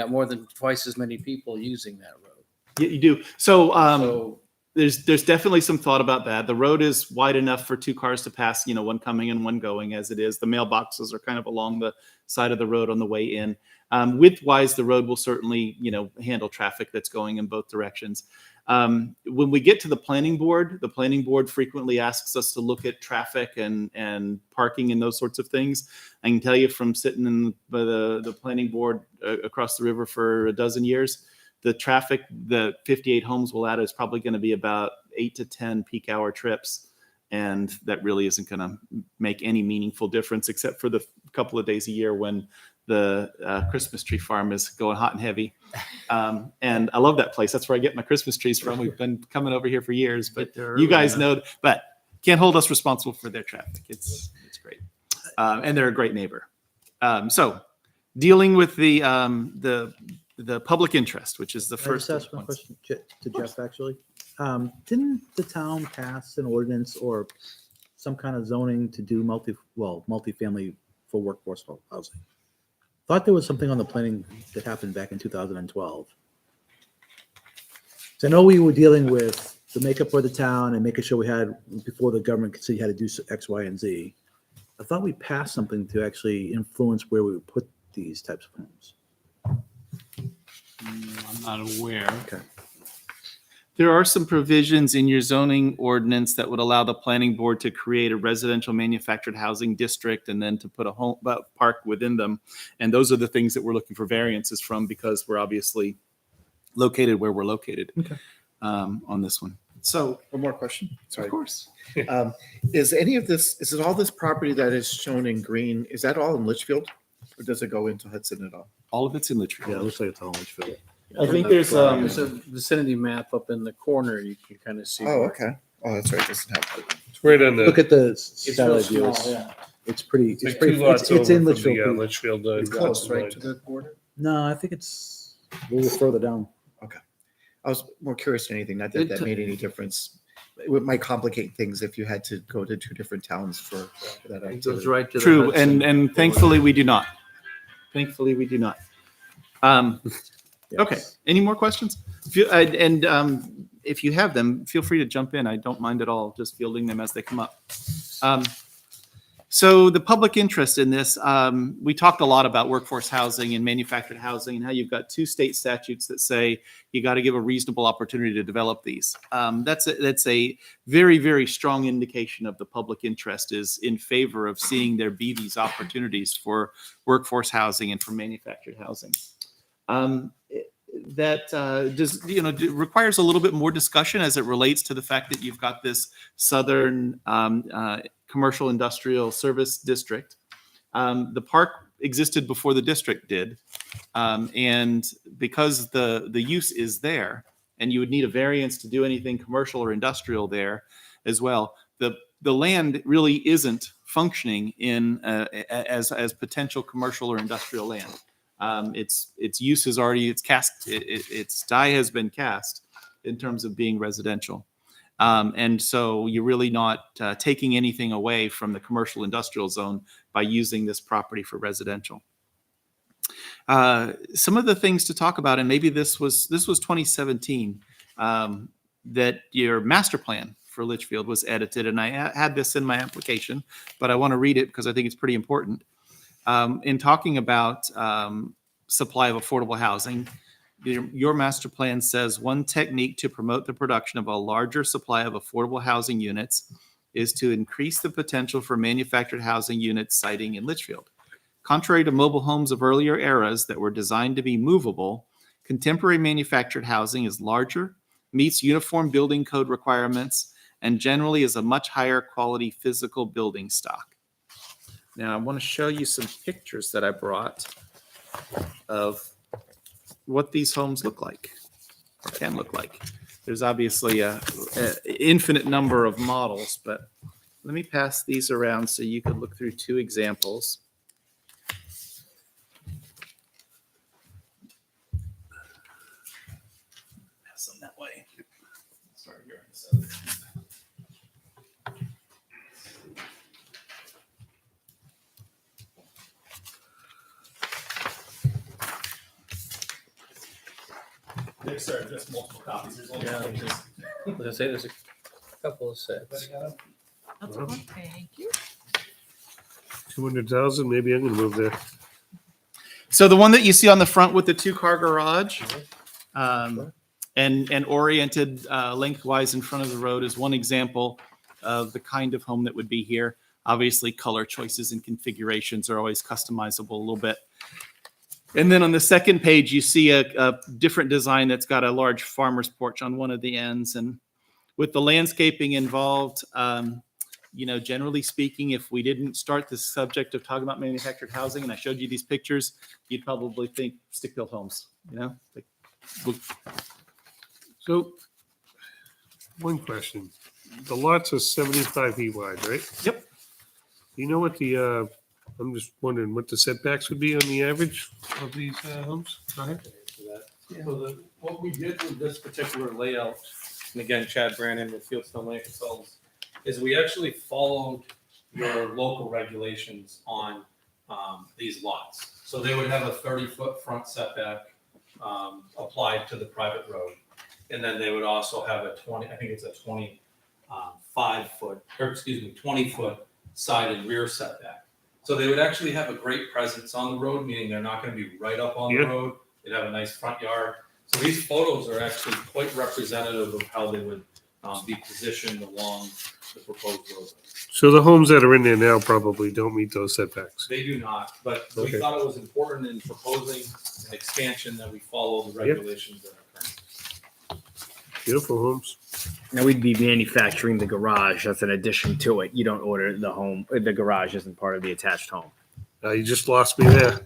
more than twice as many people using that road. Yeah, you do. So, So there's definitely some thought about that. The road is wide enough for two cars to pass, one coming and one going as it is. The mailboxes are kind of along the side of the road on the way in. Width-wise, the road will certainly, handle traffic that's going in both directions. When we get to the planning board frequently asks us to look at traffic and parking and those sorts of things. I can tell you from sitting in the planning board across the river for a dozen years, the traffic the 58 homes will add is probably going to be about 8 to 10 peak hour trips. And that really isn't going to make any meaningful difference except for the couple of days a year when the Christmas tree farm is going hot and heavy. And I love that place. That's where I get my Christmas trees from. We've been coming over here for years, but you guys know, but can't hold us responsible for their traffic. It's great. And they're a great neighbor. So dealing with the public interest, which is the Can I first. just ask one question to Jeff, actually? Didn't the town pass an ordinance or some kind of zoning to do multifamily for workforce housing? Thought there was something on the planning that happened back in 2012. So I know we were dealing with the makeup for the town and making sure we had, before the government could say you had to do X, Y, and Z. I thought we passed something to actually influence where we would put these types of homes. I'm not aware. Okay. There are some provisions in your zoning ordinance that would allow the planning board to create a residential manufactured housing district and then to put a home park within them. And those are the things that we're looking for variances from because we're obviously located where we're located on this one. So, One more question. Sorry. of course. Is it all this property that is shown in green, is that all in Litchfield? Or does it go into Hudson at all? All of it's in Litchfield. Yeah, it looks like it's all Litchfield. I think there's There's a vicinity map up in the corner. You can kind of see. Oh, okay. Oh, that's right. It doesn't have. It's right on Look the, at the It's real satellite view. small, yeah. It's pretty, it's like two lots it's over in from Litchfield. the pretty- Litchfield. It's close, right, to the border? No, I think it's a little further down. I was more curious than anything, not that that made any difference. It might complicate things if you had to go to two different towns for that It goes activity. right to the true. Hudson. And thankfully we do not. Thankfully we do not. Okay. Yes. Any more questions? If you have them, feel free to jump in. I don't mind at all, just fielding them as they come up. So the public interest in this, we talked a lot about workforce housing and manufactured housing and how you've got two state statutes that say you got to give a reasonable opportunity to develop these. That's a very, very strong indication of the public interest is in favor of seeing there be these opportunities for workforce housing and for manufactured housing. that just requires a little bit more discussion as it relates to the fact that you've got this southern commercial industrial service district. The park existed before the district did, and because the use is there, and you would need a variance to do anything commercial or industrial there as well. The land really isn't functioning in as potential commercial or industrial land. Its use is already its die has been cast in terms of being residential, and so you're really not taking anything away from the commercial industrial zone by using this property for residential. Some of the things to talk about, and maybe this was 2017 that your master plan for Litchfield was edited, and I had this in my application, but I want to read it because I think it's pretty important. In talking about supply of affordable housing, your master plan says one technique to promote the production of a larger supply of affordable housing units is to increase the potential for manufactured housing unit siting in Litchfield. Contrary to mobile homes of earlier eras that were designed to be movable, contemporary manufactured housing is larger, meets uniform building code requirements, and generally is a much higher quality physical building stock. Now, I want to show you some pictures that I brought of what these homes look like, or can look like. There's obviously an infinite number of models, but let me pass these around so you can look through two examples. Pass them that way. Sorry, you're on this other. There's just multiple copies. There's only Let's say there's a couple of sets. That's one. Thank you. 200,000, maybe I'm gonna move there. So the one that you see on the front with the 2-car garage and oriented lengthwise in front of the road is one example of the kind of home that would be here. Obviously, color choices and configurations are always customizable a little bit. And then on the second page, you see a different design that's got a large farmer's porch on one of the ends. And with the landscaping involved, generally speaking, if we didn't start the subject of talking about manufactured housing and I showed you these pictures, you'd probably think stick-built homes, So, one question. The lots are 75 feet wide, right? Yep. You know what I'm just wondering what the setbacks would be on the average of these homes? Go ahead. So what we did with this particular layout, and again, Chad Brandon with Fieldstone Land Consultants, is we actually followed your local regulations on these lots. So they would have a 30-foot front setback applied to the private road. And then they would also have a 20-foot side and rear setback. So they would actually have a great presence on the road, meaning they're not going to be right up on the road. They'd have a nice front yard. So these photos are actually quite representative of how they would be positioned along the proposed road. So the homes that are in there now probably don't meet those setbacks. They do not, but Okay. we thought it was important in proposing an expansion that we follow the regulations that are current. Beautiful homes. Now we'd be manufacturing the garage. That's an addition to it. You don't order the home. The garage isn't part of the attached home. You just lost me there.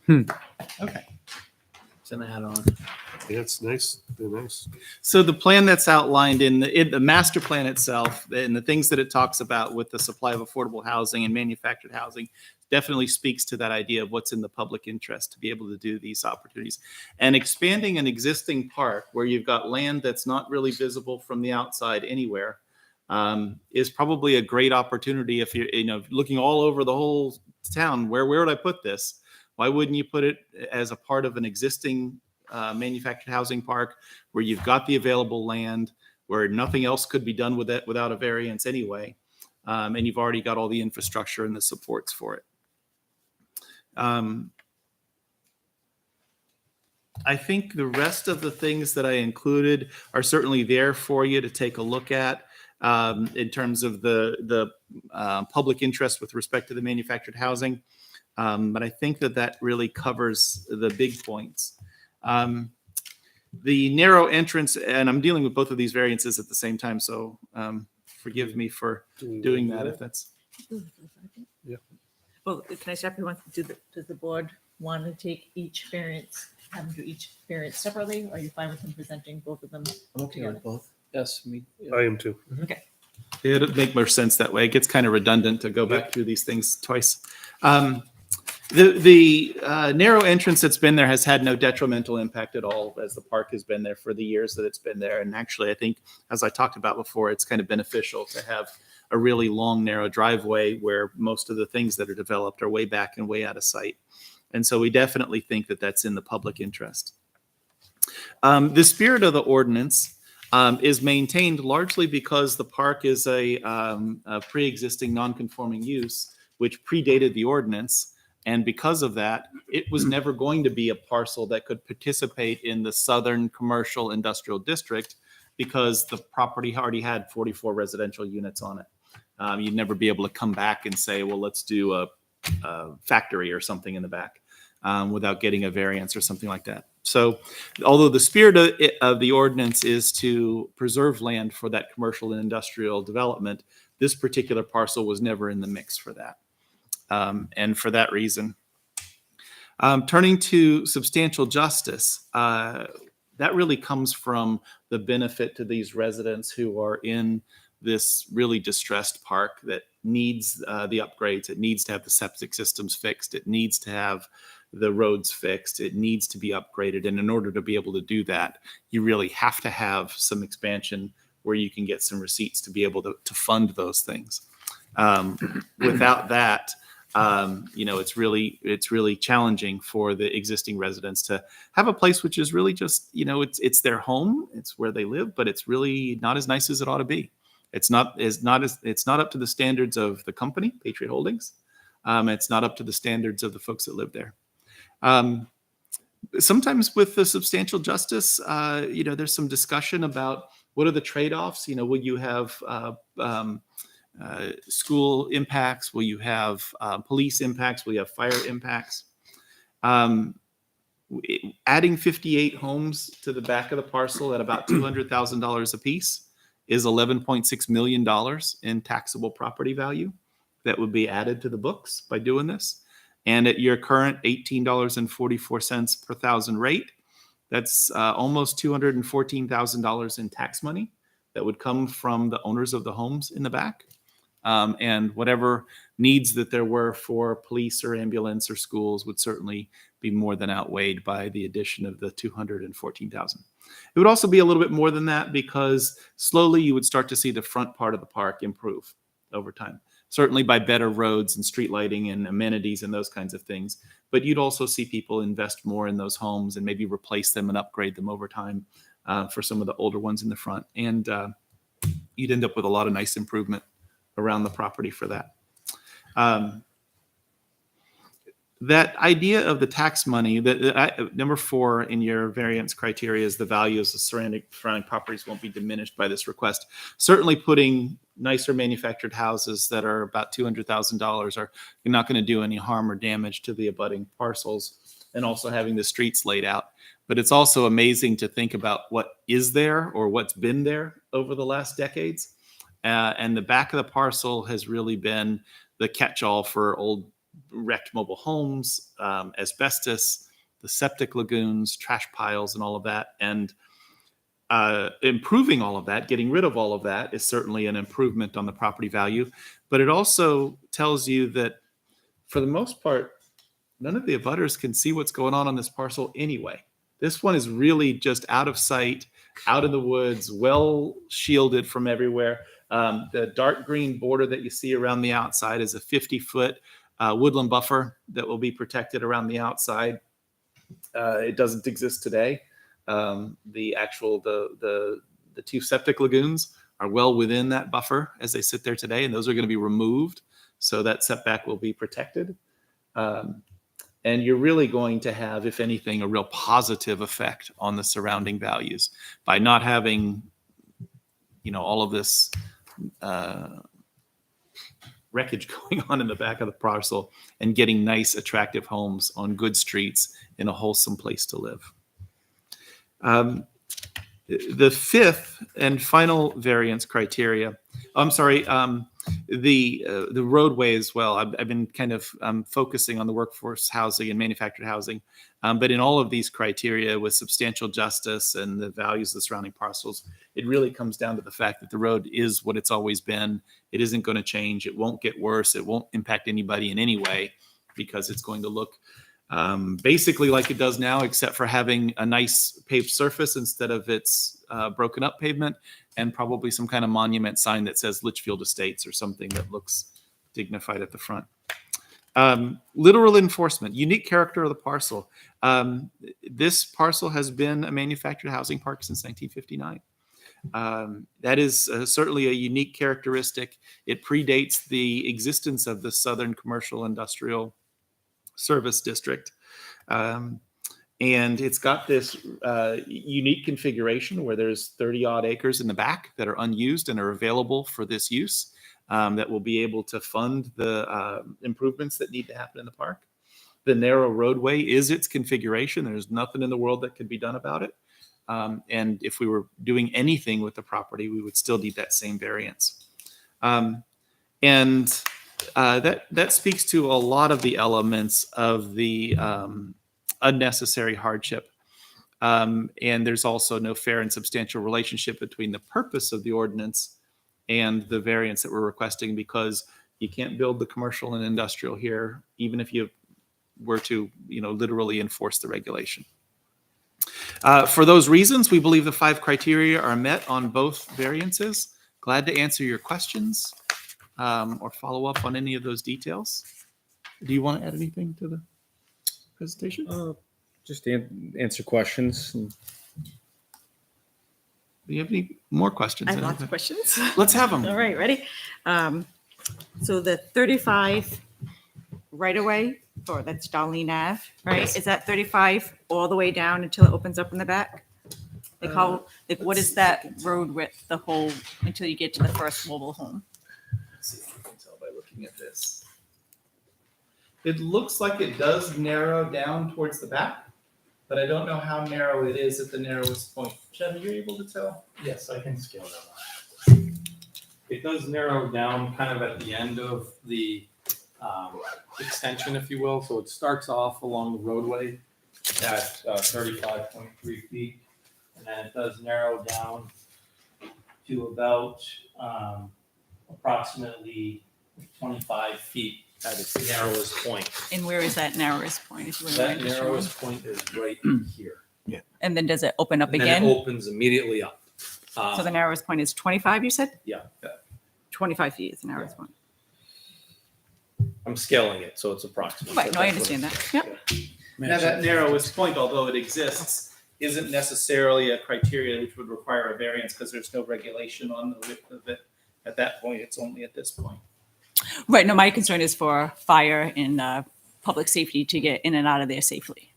Okay. Send a hat on. Yeah, it's nice. They're nice. So the plan that's outlined in the master plan itself and the things that it talks about with the supply of affordable housing and manufactured housing definitely speaks to that idea of what's in the public interest to be able to do these opportunities. And expanding an existing park where you've got land that's not really visible from the outside anywhere is probably a great opportunity if you're looking all over the whole town. Where would I put this? Why wouldn't you put it as a part of an existing manufactured housing park where you've got the available land, where nothing else could be done with it without a variance anyway, and you've already got all the infrastructure and the supports for it. I think the rest of the things that I included are certainly there for you to take a look at in terms of the public interest with respect to the manufactured housing. But I think that that really covers the big points. The narrow entrance, and I'm dealing with both of these variances at the same time, so forgive me for doing that if that's. Well, can I stop you once? Does the board want to take each variance, have them do each variance separately? Or are you fine with them presenting both of them? I'm okay with both. Yes, me. I am too. It'd make more sense that way. It gets kind of redundant to go back through these things twice. The narrow entrance that's been there has had no detrimental impact at all, as the park has been there for the years that it's been there. And actually, I think, as I talked about before, it's kind of beneficial to have a really long, narrow driveway where most of the things that are developed are way back and way out of sight. And so we definitely think that that's in the public interest. The spirit of the ordinance is maintained largely because the park is a pre-existing non-conforming use, which predated the ordinance. And because of that, it was never going to be a parcel that could participate in the Southern Commercial Industrial District because the property already had 44 residential units on it. You'd never be able to come back and say, well, let's do a factory or something in the back without getting a variance or something like that. So although the spirit of the ordinance is to preserve land for that commercial and industrial development, this particular parcel was never in the mix for that. And for that reason, turning to substantial justice, that really comes from the benefit to these residents who are in this really distressed park that needs the upgrades. It needs to have the septic systems fixed. It needs to have the roads fixed. It needs to be upgraded. And in order to be able to do that, you really have to have some expansion where you can get some receipts to be able to fund those things. Without that, it's really challenging for the existing residents to have a place which is really just, it's their home, it's where they live, but it's really not as nice as it ought to be. It's not up to the standards of the company, Patriot Holdings. It's not up to the standards of the folks that live there. Sometimes with the substantial justice, there's some discussion about what are the trade-offs. Will you have school impacts? Will you have police impacts? Will you have fire impacts? Adding 58 homes to the back of the parcel at about $200,000 a piece is $11.6 million in taxable property value that would be added to the books by doing this. And at your current $18.44 per thousand rate, that's almost $214,000 in tax money that would come from the owners of the homes in the back. And whatever needs that there were for police or ambulance or schools would certainly be more than outweighed by the addition of the $214,000. It would also be a little bit more than that because slowly you would start to see the front part of the park improve over time, certainly by better roads and street lighting and amenities and those kinds of things. But you'd also see people invest more in those homes and maybe replace them and upgrade them over time for some of the older ones in the front. And you'd end up with a lot of nice improvement around the property for that. That idea of the tax money, number 4 in your variance criteria is the values of surrounding properties won't be diminished by this request. Certainly putting nicer manufactured houses that are about $200,000 are not going to do any harm or damage to the abutting parcels, and also having the streets laid out. But it's also amazing to think about what is there or what's been there over the last decades. And the back of the parcel has really been the catch-all for old wrecked mobile homes, asbestos, the septic lagoons, trash piles, and all of that. And improving all of that, getting rid of all of that is certainly an improvement on the property value. But it also tells you that for the most part, none of the abutters can see what's going on this parcel anyway. This one is really just out of sight, out in the woods, well shielded from everywhere. The dark green border that you see around the outside is a 50-foot woodland buffer that will be protected around the outside. It doesn't exist today. The 2 septic lagoons are well within that buffer as they sit there today, and those are going to be removed, so that setback will be protected. And you're really going to have, if anything, a real positive effect on the surrounding values by not having, all of this wreckage going on in the back of the parcel and getting nice, attractive homes on good streets in a wholesome place to live. The fifth and final variance criteria, the roadway as well. I've been kind of focusing on the workforce housing and manufactured housing, but in all of these criteria with substantial justice and the values of the surrounding parcels, it really comes down to the fact that the road is what it's always been. It isn't going to change. It won't get worse. It won't impact anybody in any way because it's going to look basically like it does now, except for having a nice paved surface instead of its broken up pavement, and probably some kind of monument sign that says Litchfield Estates or something that looks dignified at the front. Literal enforcement, unique character of the parcel. This parcel has been a manufactured housing park since 1959. That is certainly a unique characteristic. It predates the existence of the Southern Commercial Industrial Service District. And it's got this unique configuration where there's 30 odd acres in the back that are unused and are available for this use, that will be able to fund the improvements that need to happen in the park. The narrow roadway is its configuration. There's nothing in the world that could be done about it. And if we were doing anything with the property, we would still need that same variance. That speaks to a lot of the elements of the unnecessary hardship. And there's also no fair and substantial relationship between the purpose of the ordinance and the variance that we're requesting, because you can't build the commercial and industrial here, even if you were to, literally enforce the regulation. For those reasons, we believe the 5 criteria are met on both variances. Glad to answer your questions or follow up on any of those details. Do you want to add anything to the presentation? Just answer questions. Do you have any more questions? I have lots of questions. Let's have them. All right, ready? So the 35 right away, or that's Darlene Ave, right? Yes. Is that 35 all the way down until it opens up in the back? Like what is that road width, the whole, until you get to the first mobile home? Let's see if you can tell by looking at this. It looks like it does narrow down towards the back, but I don't know how narrow it is at the narrowest point. Jeff, are you able to tell? Yes, I can scale that one. It does narrow down kind of at the end of the extension, if you will. So it starts off along the roadway at 35.3 feet, and then it does narrow down to about approximately 25 feet at its narrowest point. And where is that narrowest point? If you wouldn't That mind just narrowest point is right here. showing? And then does it open up And then again? it opens immediately up. So the narrowest point is 25, you said? Yeah, 25 feet is the narrowest point. I'm scaling it, so it's approximate. Right, no, I understand that. Yep. Now, that narrowest point, although it exists, isn't necessarily a criteria which would require a variance because there's no regulation on the width of it. At that point, it's only at this point. Right, no, my concern is for fire and public safety to get in and out of there safely.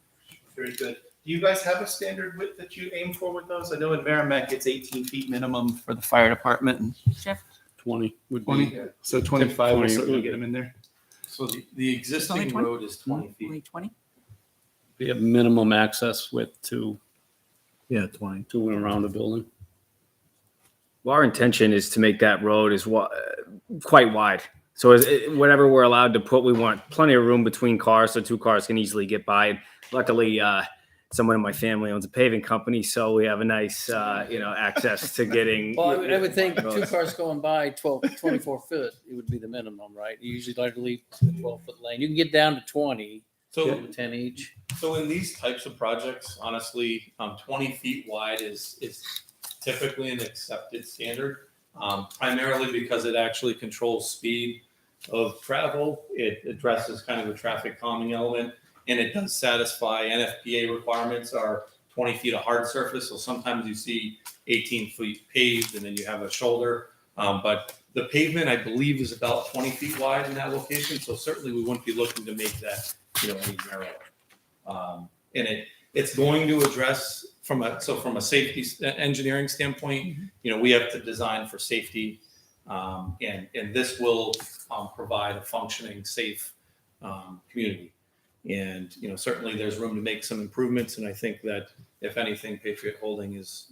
Very good. Do you guys have a standard width that you aim for with those? I know in Merrimack, it's 18 feet minimum for the fire department. Jeff? 20 would 20, so 25 will 20 certainly get them in there. So the existing 20? road is 20 feet. Only 20? be a minimum access width to Yeah, 20. and around the building. Well, our intention is to make that road quite wide. So whatever we're allowed to put, we want plenty of room between cars so 2 cars can easily get by. And luckily, someone in my family owns a paving company, so we have a nice, access to getting. Well, I would think 2 cars going by 24 foot, it would be the minimum, right? You usually like to leave a 12-foot lane. You can get down to 20, So 10 each. So in these types of projects, honestly, 20 feet wide is typically an accepted standard, primarily because it actually controls speed of travel. It addresses kind of the traffic calming element, and it does satisfy NFPA requirements are 20 feet of hard surface. So sometimes you see 18 feet paved and then you have a shoulder. But the pavement, I believe, is about 20 feet wide in that location. So certainly we wouldn't be looking to make that, any narrower. And it's going to address from a safety engineering standpoint, we have to design for safety And this will provide a functioning, safe community. And, you know, certainly there's room to make some improvements. And I think that if anything, Patriot Holding is,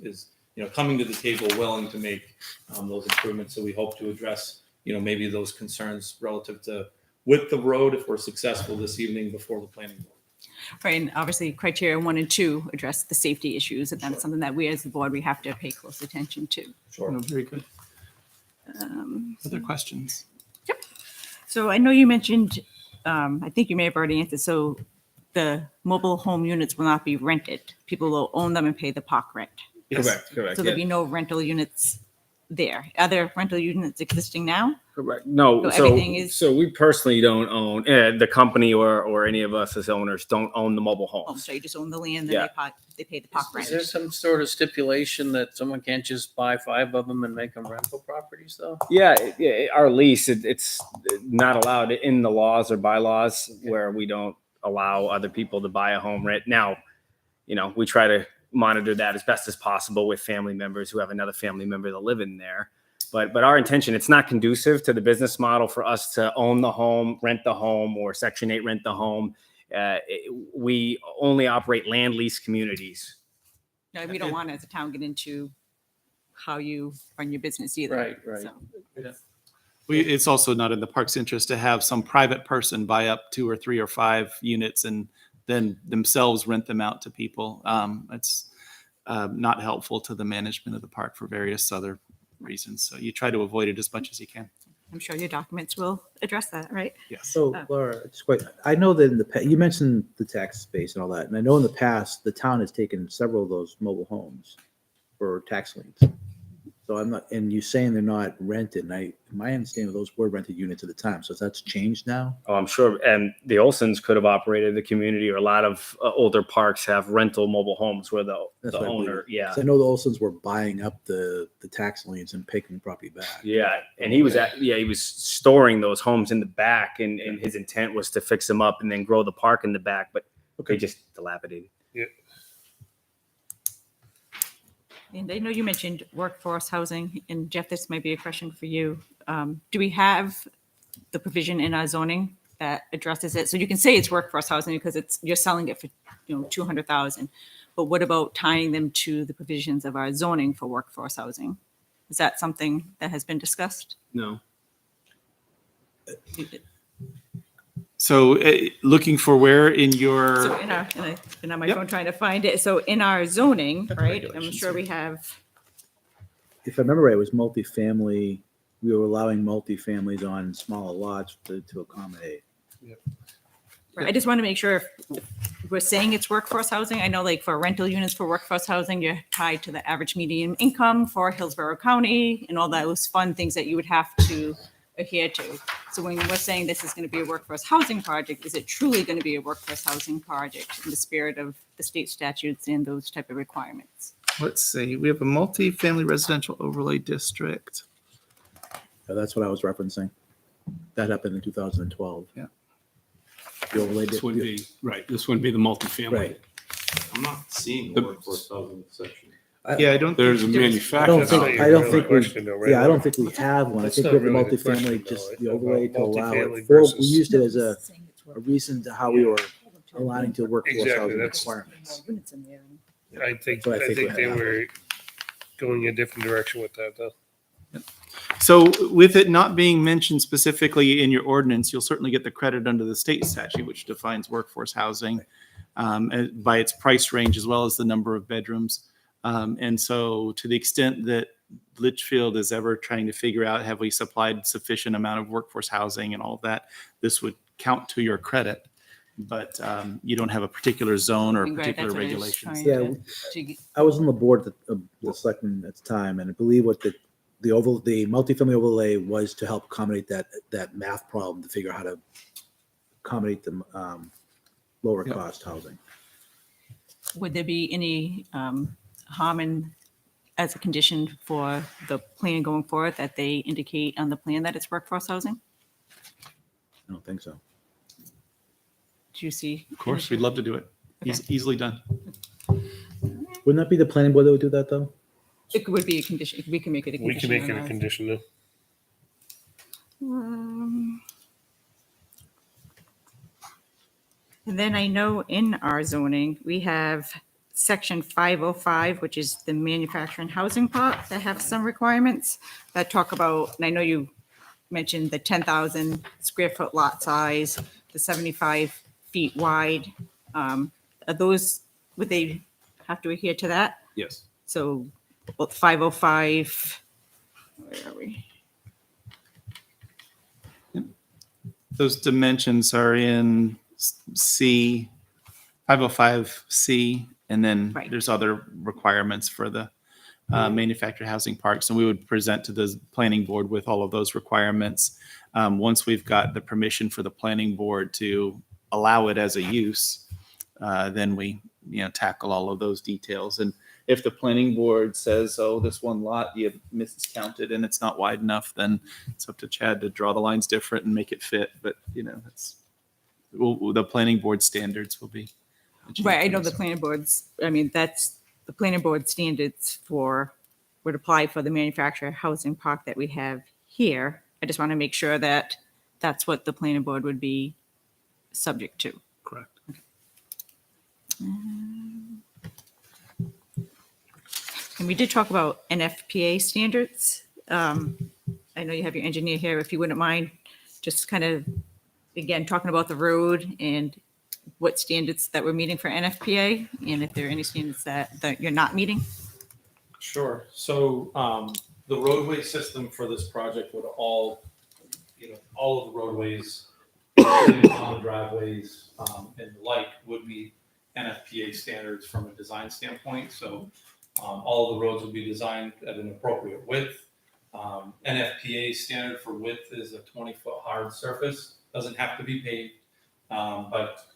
you know, coming to the table willing to make those improvements. So we hope to address, you know, maybe those concerns relative to width of road if we're successful this evening before the planning board. Right, and obviously criteria 1 and 2 address the safety issues, and that's something that we as the board, we have to pay close attention to. No, very good. Um, Other questions? So I know you mentioned, I think you may have already answered, so the mobile home units will not be rented. People will own them and pay the park rent. Correct. So there'll be no rental units there. Are there rental units existing now? Correct. No, So so everything is- so we personally don't own the company or any of us as owners don't own the mobile Oh, homes. so you just own the land, Yeah. then they pay the park Is rent. there some sort of stipulation that someone can't just buy 5 of them and make them rental properties though? Yeah, our lease it's not allowed in the laws or bylaws where we don't allow other people to buy a home rent. Now, you know, we try to monitor that as best as possible with family members who have another family member that live in there. But our intention, it's not conducive to the business model for us to own the home, rent the home, or Section 8 rent the home. We only operate land lease communities. No, we don't want to, as a town, get into how you run your business either. Right, right. So, It's also not in the park's interest to have some private person buy up 2 or 3 or 5 units and then themselves rent them out to people. It's not helpful to the management of the park for various other reasons. So you try to avoid it as much as you can. I'm sure your documents will address that, right? Yes. So Laura, it's quite, I know that in the, you mentioned the tax base and all that, and I know in the past, the town has taken several of those mobile homes for tax liens. So I'm not, and you saying they're not rented, and my understanding of those were rented units at the time, so that's changed now? Oh, I'm sure. And the Olsons could have operated the community, or a lot of older parks have rental mobile homes where the That's what I owner, believe. yeah. So I know the Olsons were buying up the tax liens and taking the property back. Yeah, and he was he was storing those homes in the back, and his intent was to fix them up and then grow the park in the back, but they just dilapidated. And I know you mentioned workforce housing, and Jeff, this might be a question for you. Do we have the provision in our zoning that addresses it? So you can say it's workforce housing because you're selling it for, $200,000. But what about tying them to the provisions of our zoning for workforce housing? Is that something that has been discussed? No. So looking for where in your. So in our, and on my Yep. phone trying to find it. So in our zoning, right, I'm regulations, sure yeah. we have, If I remember right, it was multifamily, we were allowing multifamilies on smaller lots to accommodate. I just want to make sure if we're saying it's workforce housing. I know like for rental units for workforce housing, you're tied to the average median income for Hillsborough County and all those fun things that you would have to adhere to. So when we're saying this is going to be a workforce housing project, is it truly going to be a workforce housing project in the spirit of the state statutes and those type of requirements? Let's see, we have a multi-family residential overlay district. That's what I was referencing. That happened in 2012. Yeah. The overlay This would di- be, right, this wouldn't be the multifamily. Right. I'm not seeing The- the workforce housing section. Yeah, I don't. There's a think- I manufacturing. don't think, That's not I don't your think we, question, though, right? yeah, I don't think we have one. I That's think not we have the really the question, multifamily, though, just right? the overlay to allow Multifamily it. We versus- used it as a reason to how we were aligning to workforce Exactly, housing that's- requirements. I think But I think we they have. were going a different direction with that, though. So with it not being mentioned specifically in your ordinance, you'll certainly get the credit under the state statute, which defines workforce housing by its price range as well as the number of bedrooms. And so to the extent that Litchfield is ever trying to figure out, have we supplied sufficient amount of workforce housing and all of that, this would count to your credit. But you don't have a particular zone or Right, particular that's what I was regulations. trying Yeah, to get- I was on the board of the selectmen at the time, and I believe what the multifamily overlay was to help accommodate that math problem to figure out how to accommodate the lower Yep. cost housing. Would there be any harm in, as a condition for the plan going forward, that they indicate on the plan that it's workforce housing? I don't think so. Do you see? Of course, we'd love to do it. Easily done. Wouldn't that be the planning board that would do that, though? It would be a condition. We can make it a We condition. can make it on a ours. condition, though. And then I know in our zoning, we have section 505, which is the manufacturing housing part that have some requirements that talk about, and I know you mentioned the 10,000 square foot lot size, the 75 feet wide. Are those, would they have to adhere to that? Yes. So 505, where are we? Those dimensions are in C, 505C, and then Right. there's other requirements for the manufactured housing parks. And we would present to the planning board with all of those requirements. Once we've got the permission for the planning board to allow it as a use, then we, tackle all of those details. And if the planning board says, oh, this one lot you miscounted and it's not wide enough, then it's up to Chad to draw the lines different and make it fit. But, the planning board standards will be. Right, I know the planning boards, I mean, that's the planning board standards would apply for the manufactured housing park that we have here. I just want to make sure that that's what the planning board would be subject to. Correct. And we did talk about NFPA standards. I know you have your engineer here, if you wouldn't mind, just kind of, again, talking about the road and what standards that we're meeting for NFPA, and if there are any standards that you're not meeting. Sure. So the roadway system for this project would all of the roadways, including common driveways and the like, would be NFPA standards from a design standpoint. So all of the roads would be designed at an appropriate width. NFPA standard for width is a 20-foot hard surface. Doesn't have to be paved, but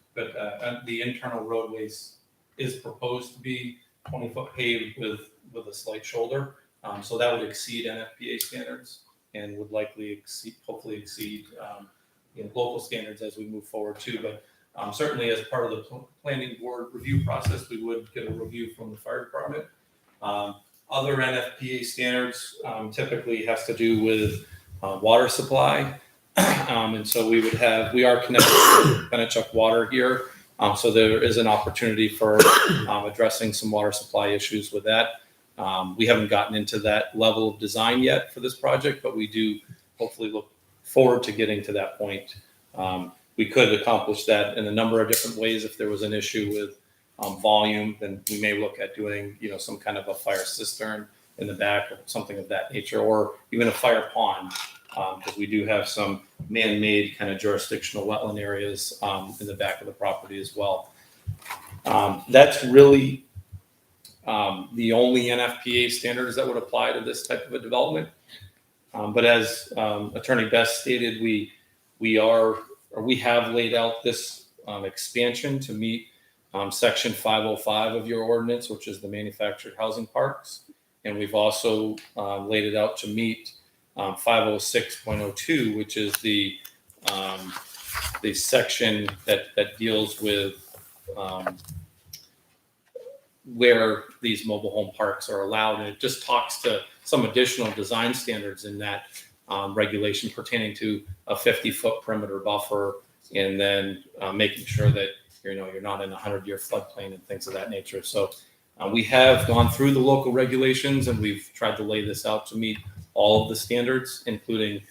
the internal roadways is proposed to be 20-foot paved with a slight shoulder. So that would exceed NFPA standards and would likely hopefully exceed local standards as we move forward too. But certainly as part of the planning board review process, we would get a review from the fire department. Other NFPA standards typically has to do with water supply. And so we are connected to Pennachuck Water here. So there is an opportunity for addressing some water supply issues with that. We haven't gotten into that level of design yet for this project, but we do hopefully look forward to getting to that point. We could accomplish that in a number of different ways. If there was an issue with volume, then we may look at doing, some kind of a fire cistern in the back or something of that nature, or even a fire pond, because we do have some man-made kind of jurisdictional wetland areas in the back of the property as well. That's really the only NFPA standards that would apply to this type of a development. But as Attorney Best stated, we have laid out this expansion to meet section 505 of your ordinance, which is the manufactured housing parks. And we've also laid it out to meet 506.02, which is the section that deals with where these mobile home parks are allowed. And it just talks to some additional design standards in that regulation pertaining to a 50-foot perimeter buffer, and then making sure that you're not in a 100-year floodplain and things of that nature. So we have gone through the local regulations, and we've tried to lay this out to meet all of the standards, including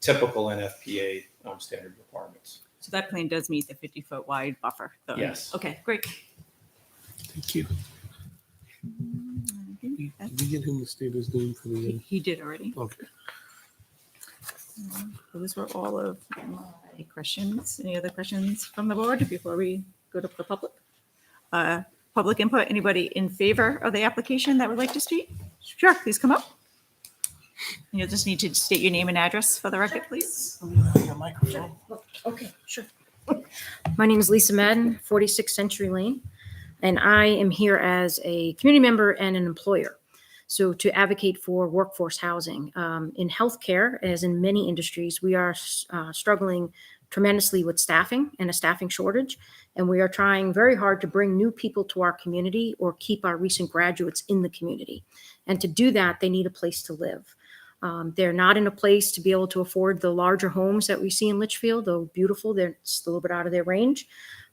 typical NFPA standard requirements. So that plan does meet the 50-foot wide buffer, though? Yes. Okay, great. Thank you. Did we get him to state his name for the? He did already. Okay. Those were all of my questions. Any other questions from the board before we go to the public? Public input, anybody in favor of the application that would like to speak? Sure, please come up. You'll just need to state your name and address for the record, please. Okay, sure. My name is Lisa Madden, 46 Century Lane, and I am here as a community member and an employer. So to advocate for workforce housing. In healthcare, as in many industries, we are struggling tremendously with staffing and a staffing shortage. And we are trying very hard to bring new people to our community or keep our recent graduates in the community. And to do that, they need a place to live. They're not in a place to be able to afford the larger homes that we see in Litchfield, though beautiful, they're just a little bit out of their range.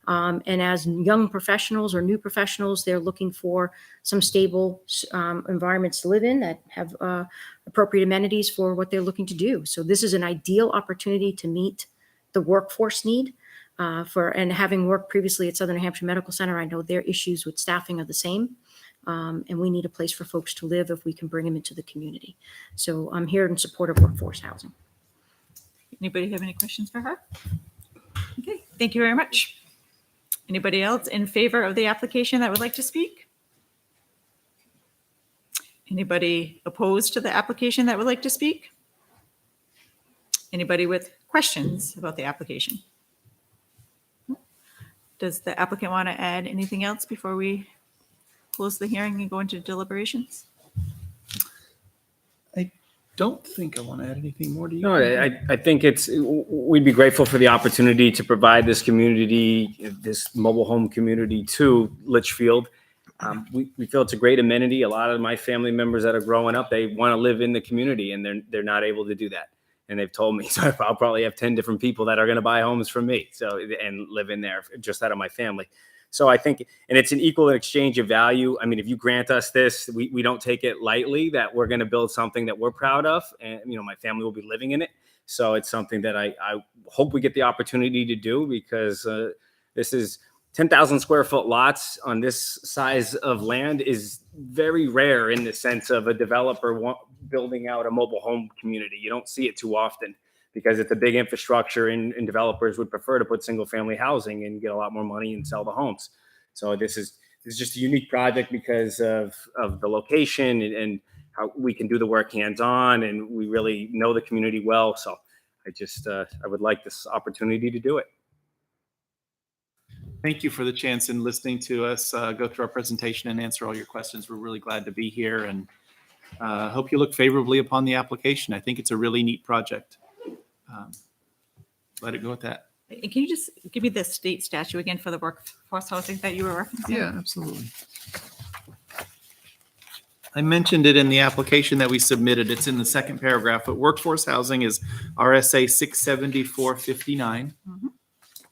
And as young professionals or new professionals, they're looking for some stable environments to live in that have appropriate amenities for what they're looking to do. So this is an ideal opportunity to meet the workforce need. And having worked previously at Southern New Hampshire Medical Center, I know their issues with staffing are the same. And we need a place for folks to live if we can bring them into the community. So I'm here in support of workforce housing. Anybody have any questions for her? Okay, thank you very much. Anybody else in favor of the application that would like to speak? Anybody opposed to the application that would like to speak? Anybody with questions about the application? Does the applicant want to add anything else before we close the hearing and go into deliberations? Don't think I want to add anything more to you. No, I think we'd be grateful for the opportunity to provide this community, this mobile home community to Litchfield. We feel it's a great amenity. A lot of my family members that are growing up, they want to live in the community and they're not able to do that. And they've told me, so I'll probably have 10 different people that are going to buy homes from me. So, and live in there just out of my family. So I think, and it's an equal exchange of value. I mean, if you grant us this, we don't take it lightly that we're going to build something that we're proud of, and my family will be living in it. So it's something that I hope we get the opportunity to do, because this is 10,000 square foot lots on this size of land is very rare in the sense of a developer building out a mobile home community. You don't see it too often, because it's a big infrastructure, and developers would prefer to put single family housing and get a lot more money and sell the homes. So this is just a unique project because of the location and how we can do the work hands-on, and we really know the community well. So I would like this opportunity to do it. Thank you for the chance in listening to us go through our presentation and answer all your questions. We're really glad to be here, and hope you look favorably upon the application. I think it's a really neat project. Let it go at that. And can you just give me the state statute again for the workforce housing that you were referencing? Yeah, absolutely. I mentioned it in the application that we submitted. It's in the second paragraph, but workforce housing is RSA 674-59,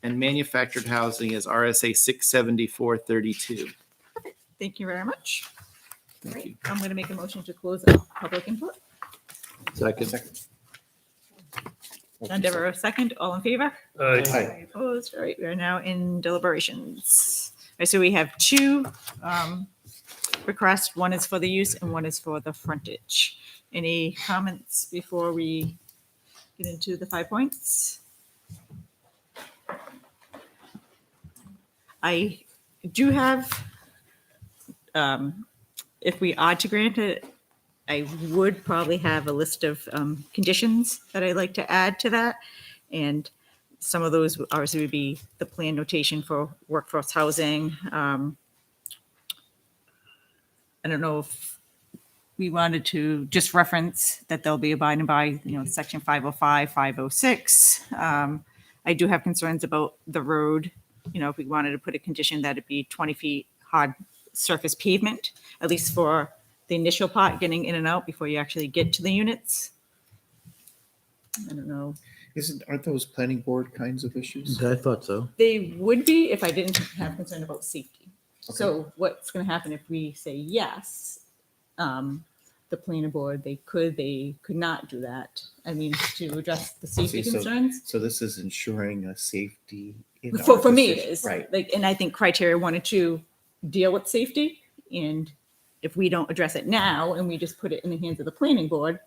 and manufactured housing is RSA 674-32. Thank you very much. Thank you. I'm going to make a motion to close the public input. Second. John Devereaux, second. All in favor? Aye. Opposed? All right, we are now in deliberations. All right, so we have two requests. One is for the use and one is for the frontage. Any comments before we get into the 5 points? I do have, if we are to grant it, I would probably have a list of conditions that I'd like to add to that. And some of those obviously would be the plan notation for workforce housing. I don't know if we wanted to just reference that they'll be abiding by, section 505, 506. I do have concerns about the road. If we wanted to put a condition that it be 20 feet hard surface pavement, at least for the initial part, getting in and out before you actually get to the units. I don't know. Aren't those planning board kinds of issues? I thought so. They would be if I didn't have concern about safety. Okay. So what's going to happen if we say yes, the planning board, they could not do that. I mean, to address the safety concerns. So this is ensuring a safety. For me, it is. Right. And I think criteria 1 and 2 deal with safety. And if we don't address it now and we just put it in the hands of the planning board.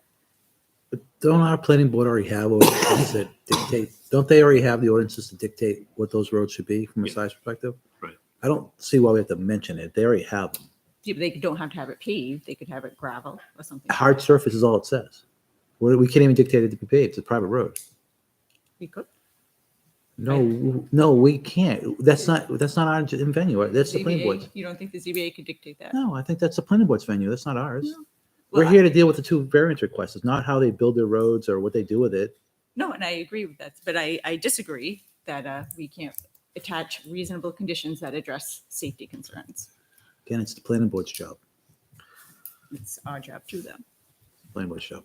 But don't our planning board already have ordinances that dictate? Don't they already have the ordinances to dictate what those roads should be from a size perspective? Right. I don't see why we have to mention it. They already have them. Yeah, but they don't have to have it paved. They could have it gravel or something. Hard surface is all it says. We can't even dictate it to be paved. It's a private road. We could. No, we can't. That's not our venue. That's the planning board's. You don't think the ZBA could dictate that? No, I think that's the planning board's venue. That's not ours. No. We're Well, here to deal with the 2 variance requests. It's not how they build their roads or what they do with it. No, and I agree with that, but I disagree that we can't attach reasonable conditions that address safety concerns. Again, it's the planning board's job. It's our job to them. Planning board's job.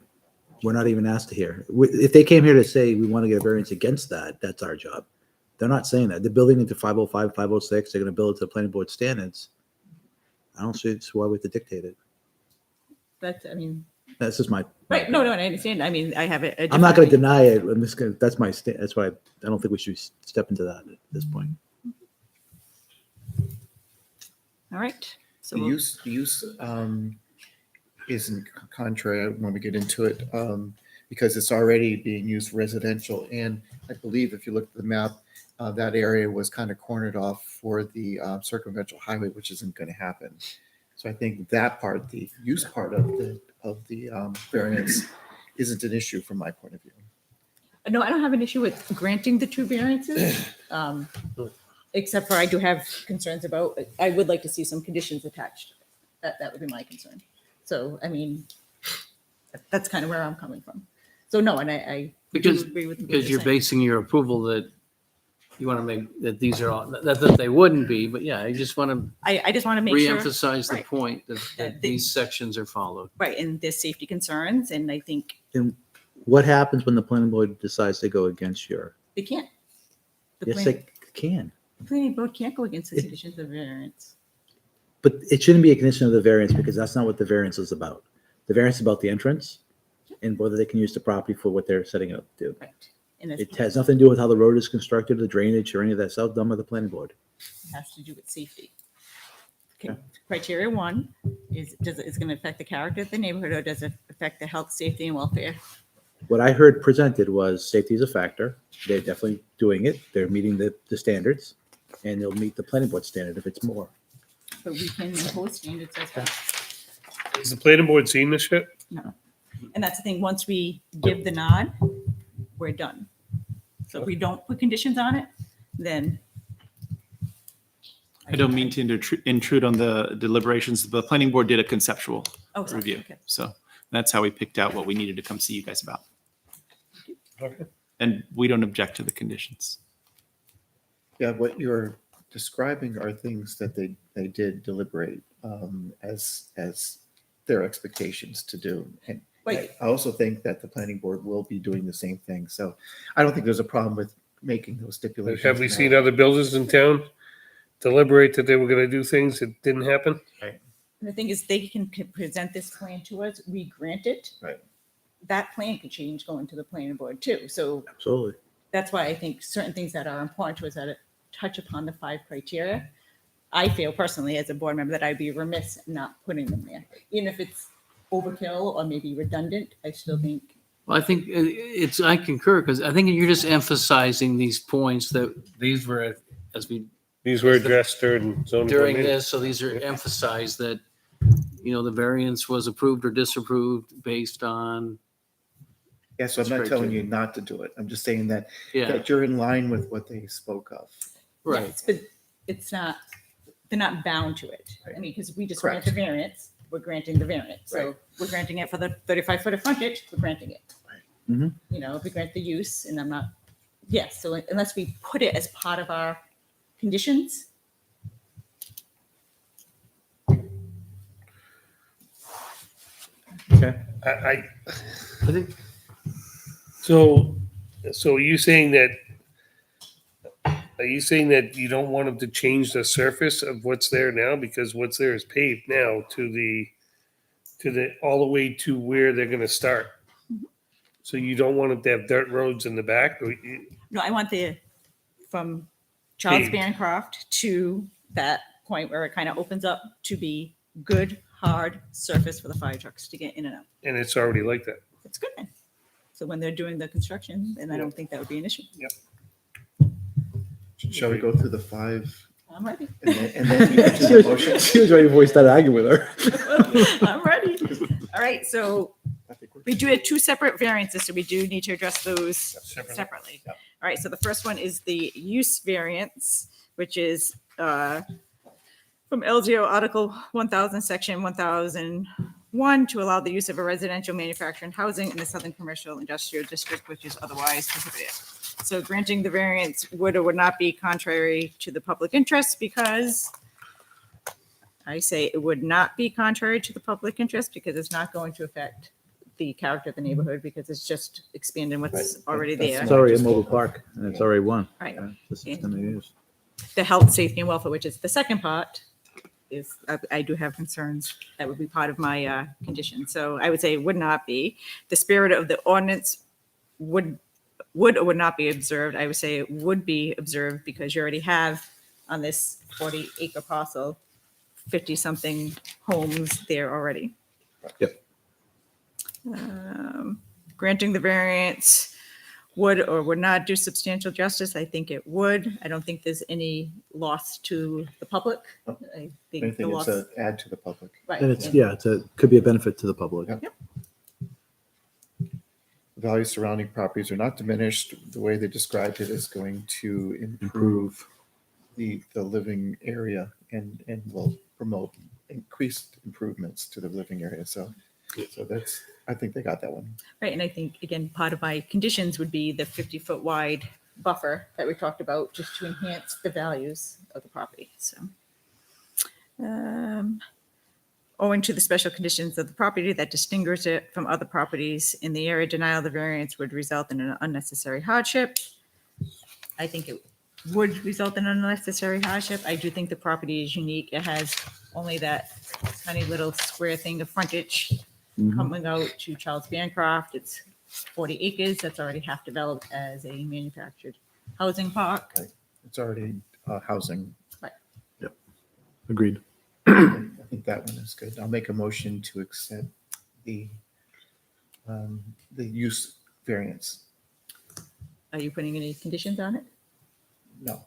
We're not even asked to hear. If they came here to say we want to get a variance against that, that's our job. They're not saying that. They're building into 505, 506. They're going to build it to the planning board standards. I don't see why we have to dictate it. That's, I mean, That's just my. right, no, I understand. I mean, I have a. I'm not going to different- deny it. I'm just going to, that's my, that's why I don't think we should step into that at this point. All right. So The we'll- use isn't contrary when we get into it, because it's already being used residential. And I believe if you look at the map, that area was kind of cornered off for the circumventual highway, which isn't going to happen. So I think that part, the use part of the variance isn't an issue from my point of view. No, I don't have an issue with granting the two variances. Except for I do have concerns about, I would like to see some conditions attached. That would be my concern. So, I mean, that's kind of where I'm coming from. So no, and I do Because, agree with. what because you're saying. basing your approval that you want to make, that these are all, that they wouldn't be, but yeah, I just want to I just want to make sure. reemphasize the right. point that That they- these sections are followed. Right, and there's safety concerns, and I think What happens when the planning board decides to go against your? they can't. The Yes, planning- they can. planning board can't go against the conditions of variance. But it shouldn't be a condition of the variance because that's not what the variance is about. The variance is about the entrance and whether they can use the property for what they're setting up to do. Right. And It has nothing to do with how the road is constructed, the drainage, or any of that stuff done by the planning board. has to do with safety. Okay. Criteria 1 is, it's going to affect the character of the neighborhood, or does it affect the health, safety, and welfare? What I heard presented was safety is a factor. They're definitely doing it. They're meeting the standards, and they'll meet the planning board standard if it's more. But we can impose standards as well. Has the planning board seen this yet? No. And that's the thing, once we give the nod, we're done. So if we don't put conditions on it, then. I don't mean to intrude on the deliberations. The planning board did a conceptual Oh, sorry, review. okay. So that's how we picked out what we needed to come see you guys about. Okay. And we don't object to the conditions. Yeah, what you're describing are things that they did deliberate as their expectations to do. And Right. I also think that the planning board will be doing the same thing. So I don't think there's a problem with making those stipulations. Have we now. seen other builders in town deliberate that they were going to do things that didn't happen? And the thing is, they can present this plan to us, we grant it. Right. That plan could change going to the planning board too. So Absolutely. that's why I think certain things that are important to us that touch upon the 5 criteria. I feel personally as a board member that I'd be remiss not putting them there. Even if it's overkill or maybe redundant, I still think. Well, I think it's, I concur, because I think you're just emphasizing these points that these were, as we, These were addressed during zoning. during board meeting. this, so these are emphasized that, you know, the variance was approved or disapproved based on, Yeah, so I'm That's not telling criteria. you not to do it. I'm just saying that, yeah, that you're in line with what they spoke of. right. Yes, but it's not, they're not bound to it. I mean, because we just grant the variance, we're granting the variance. So we're granting it for the 35-foot of frontage, we're granting it. Mhm. You know, if we grant the use, and I'm not, yes, so unless we put it as part of our conditions. Okay. I think, so are you saying that, you don't want them to change the surface of what's there now, because what's there is paved now to the all the way to where they're going to start? So you don't want them to have dirt roads in the back? No, I want from Charles Paved. Bancroft to that point where it kind of opens up to be good, hard surface for the fire trucks to get in and out. And it's already like that. It's good then. So when they're doing the construction, then I don't think that would be an issue. Shall we go through the 5? I'm ready. And then we get to the motion? She was ready before we started arguing with her. I'm ready. All right, so I think we're- we do have 2 separate variances, so we do need to address those separately. Yep. All right, so the first one is the use variance, which is from LGO Article 1000, Section 1001, to allow the use of a residential manufacturing housing in the Southern Commercial Industrial District, which is otherwise prohibited. So granting the variance would or would not be contrary to the public interest, because I say it would not be contrary to the public interest because it's not going to affect the character of the neighborhood because it's just expanding what's Right. already That's there. It's already a mobile park and it's already one. Right. This is gonna use. The health, safety, and welfare, which is the second part, is I do have concerns that would be part of my condition. So I would say it would not be. The spirit of the ordinance would or would not be observed. I would say it would be observed because you already have on this 40-acre parcel, 50-something homes there already. Yep. Granting the variance would or would not do substantial justice. I think it would. I don't think there's any loss to the public. No. I think the Anything loss. it's a add to the public. Right. And it's, yeah, could be a benefit to the public. Yep. The value surrounding properties are not diminished. The way they described it is going to improve the living area and will promote increased improvements to the living area. So that's, I think they got that one. Right, and I think, again, part of my conditions would be the 50-foot wide buffer that we talked about, just to enhance the values of the property, so. Owing to the special conditions of the property that distinguish it from other properties in the area, denial of the variance would result in an unnecessary hardship. I think it would result in unnecessary hardship. I do think the property is unique. It has only that tiny little square thing of frontage coming out to Charles Bancroft. It's 40 acres. That's already half developed as a manufactured housing park. Right. It's already housing. Agreed. I think that one is good. I'll make a motion to accept the use variance. Are you putting any conditions on it? No,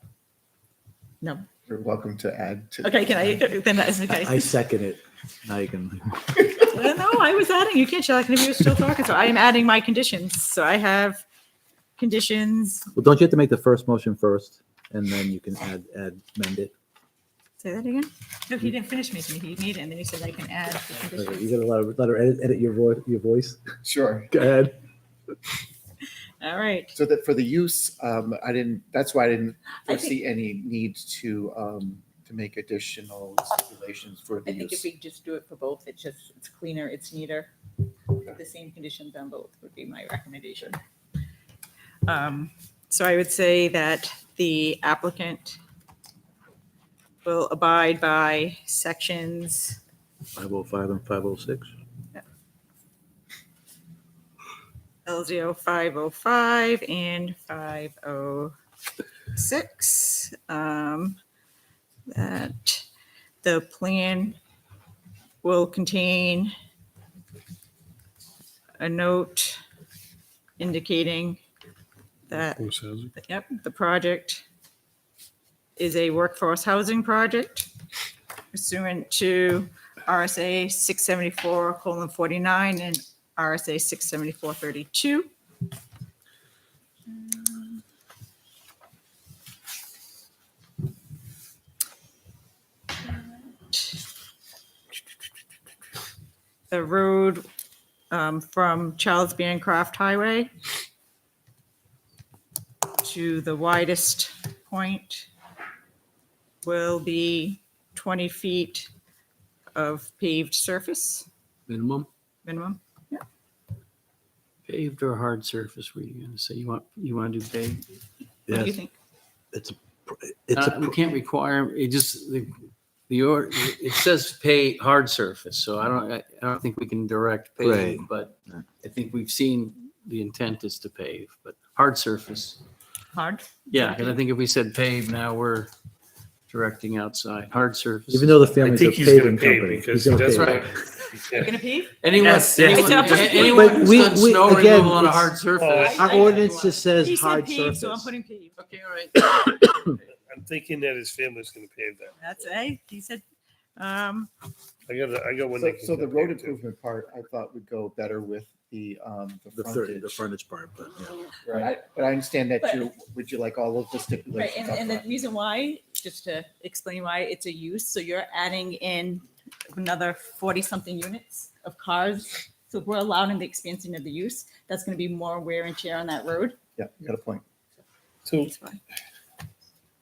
No. you're welcome to add to. Okay, can I, then that's okay. I second it. Now you can. No, I was adding, you can't check if you're still talking, so I am adding my conditions. So I have conditions, Well, don't you have to make the first motion first and then you can amend it? say that again? No, he didn't finish making it, he made it, and then he said I can add the Okay, conditions. you gotta let her edit your voice. Sure. Go ahead. All right, So that for the use, that's why I didn't I think- foresee any need to make additional stipulations for the I think if use. we just do it for both, it's cleaner, it's neater. The same conditions on both would be my recommendation. So I would say that the applicant will abide by sections 505 and 506. LZO 505 and 506. That the plan will contain a note indicating that, yep, the project is a workforce housing project pursuant to RSA 674:49 and RSA 674:32. The road from Charles Bancroft Highway to the widest point will be 20 feet of paved surface Minimum, minimum. paved or hard surface, were you gonna say? You want to do paved? What do you Yes, think? it's We can't require, it just, it says hard surface, so I don't think we can direct pave, Right. but I think we've seen the intent is to pave, but hard surface. Hard? Yeah, and I think if we said pave, now we're directing outside, hard surface. even though the I family's a think he's gonna paving pay company. because he's gonna that's pave. right. You're gonna pave? Anyone, Yes, yes. anyone, But anyone who's we- done we- snow again, removal on a it's- hard surface. Our ordinance just says He said hard pave, so I'm surface. putting pave. Okay, all right. I'm thinking that his family's gonna pave that. That's he said, I got one. So, that can so the pave road too. improvement part, I thought would go better with the The frontage. frontage part, but yeah. Right, but I understand that But- would you like all of the right, stipulations? and the up front? reason why, just to explain why it's a use, so you're adding in another 40-something units of cars. So if we're allowing the expansion of the use, that's gonna be more wear and tear on that road. Yeah, you got a point. So That's why.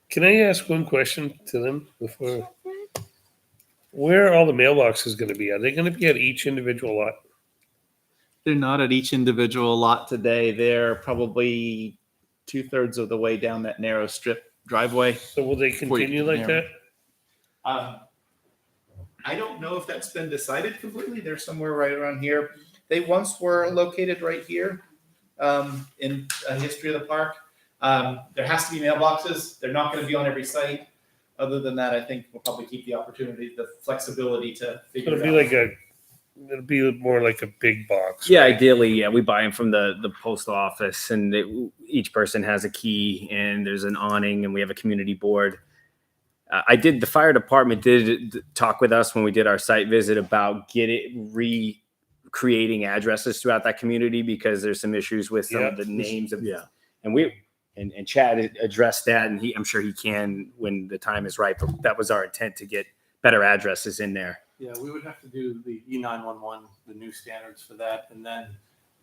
can I ask one question to them before? Where are all the mailboxes gonna be? Are they gonna be at each individual lot? They're not at each individual lot today. They're probably 2/3 of the way down that narrow strip driveway. So will they continue like that? I don't know if that's been decided completely. They're somewhere right around here. They once were located right here in a history of the park. There has to be mailboxes. They're not going to be on every site. Other than that, I think we'll probably keep the opportunity, the flexibility to figure It'll it be out. like it'll be more like a big box. Yeah, right? ideally, yeah, we buy them from the post office, and each person has a key, and there's an awning, and we have a community board. The fire department did talk with us when we did our site visit about recreating addresses throughout that community because there's some issues with some of the names of, and Chad addressed that, and I'm sure he can when the time is right, but that was our intent to get better addresses in there. Yeah, we would have to do the E911, the new standards for that, and then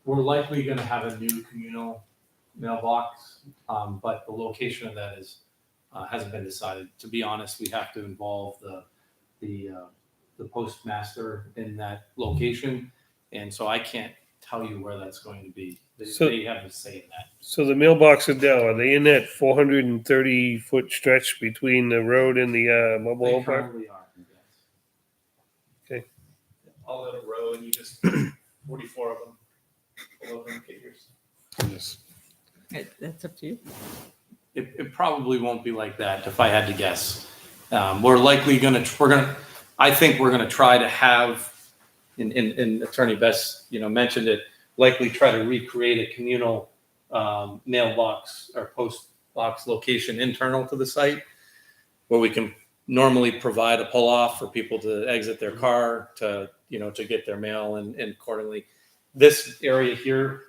we're likely going to have a new communal mailbox, but the location of that hasn't been decided. To be honest, we have to involve the postmaster in that location, and so I can't tell you where that's going to be. They have a say in that. So the mailboxes now, are they in that 430-foot stretch between the road and the mobile They home park? currently are. Yes. All in a row, and you just 44 of them. Below them figures. That's up to you. It probably won't be like that if I had to guess. We're likely I think we're gonna try to have, and Attorney Best, mentioned it, likely try to recreate a communal mailbox or post box location internal to the site where we can normally provide a pull off for people to exit their car to get their mail and accordingly. This area here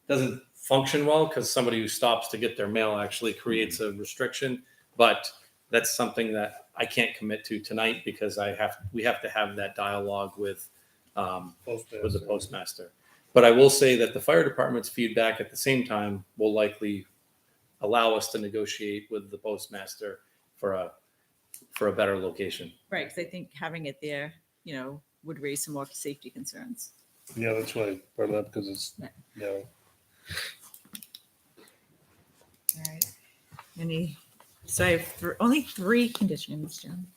doesn't function well because somebody who stops to get their mail actually creates a restriction, but that's something that I can't commit to tonight because we have to have that dialogue with the postmaster. But I will say that the fire department's feedback at the same time will likely allow us to negotiate with the postmaster for a better location. Right, because I think having it there, would raise some more safety concerns. Yeah, that's why I brought it up because it's, All right. So I have only 3 conditions, John.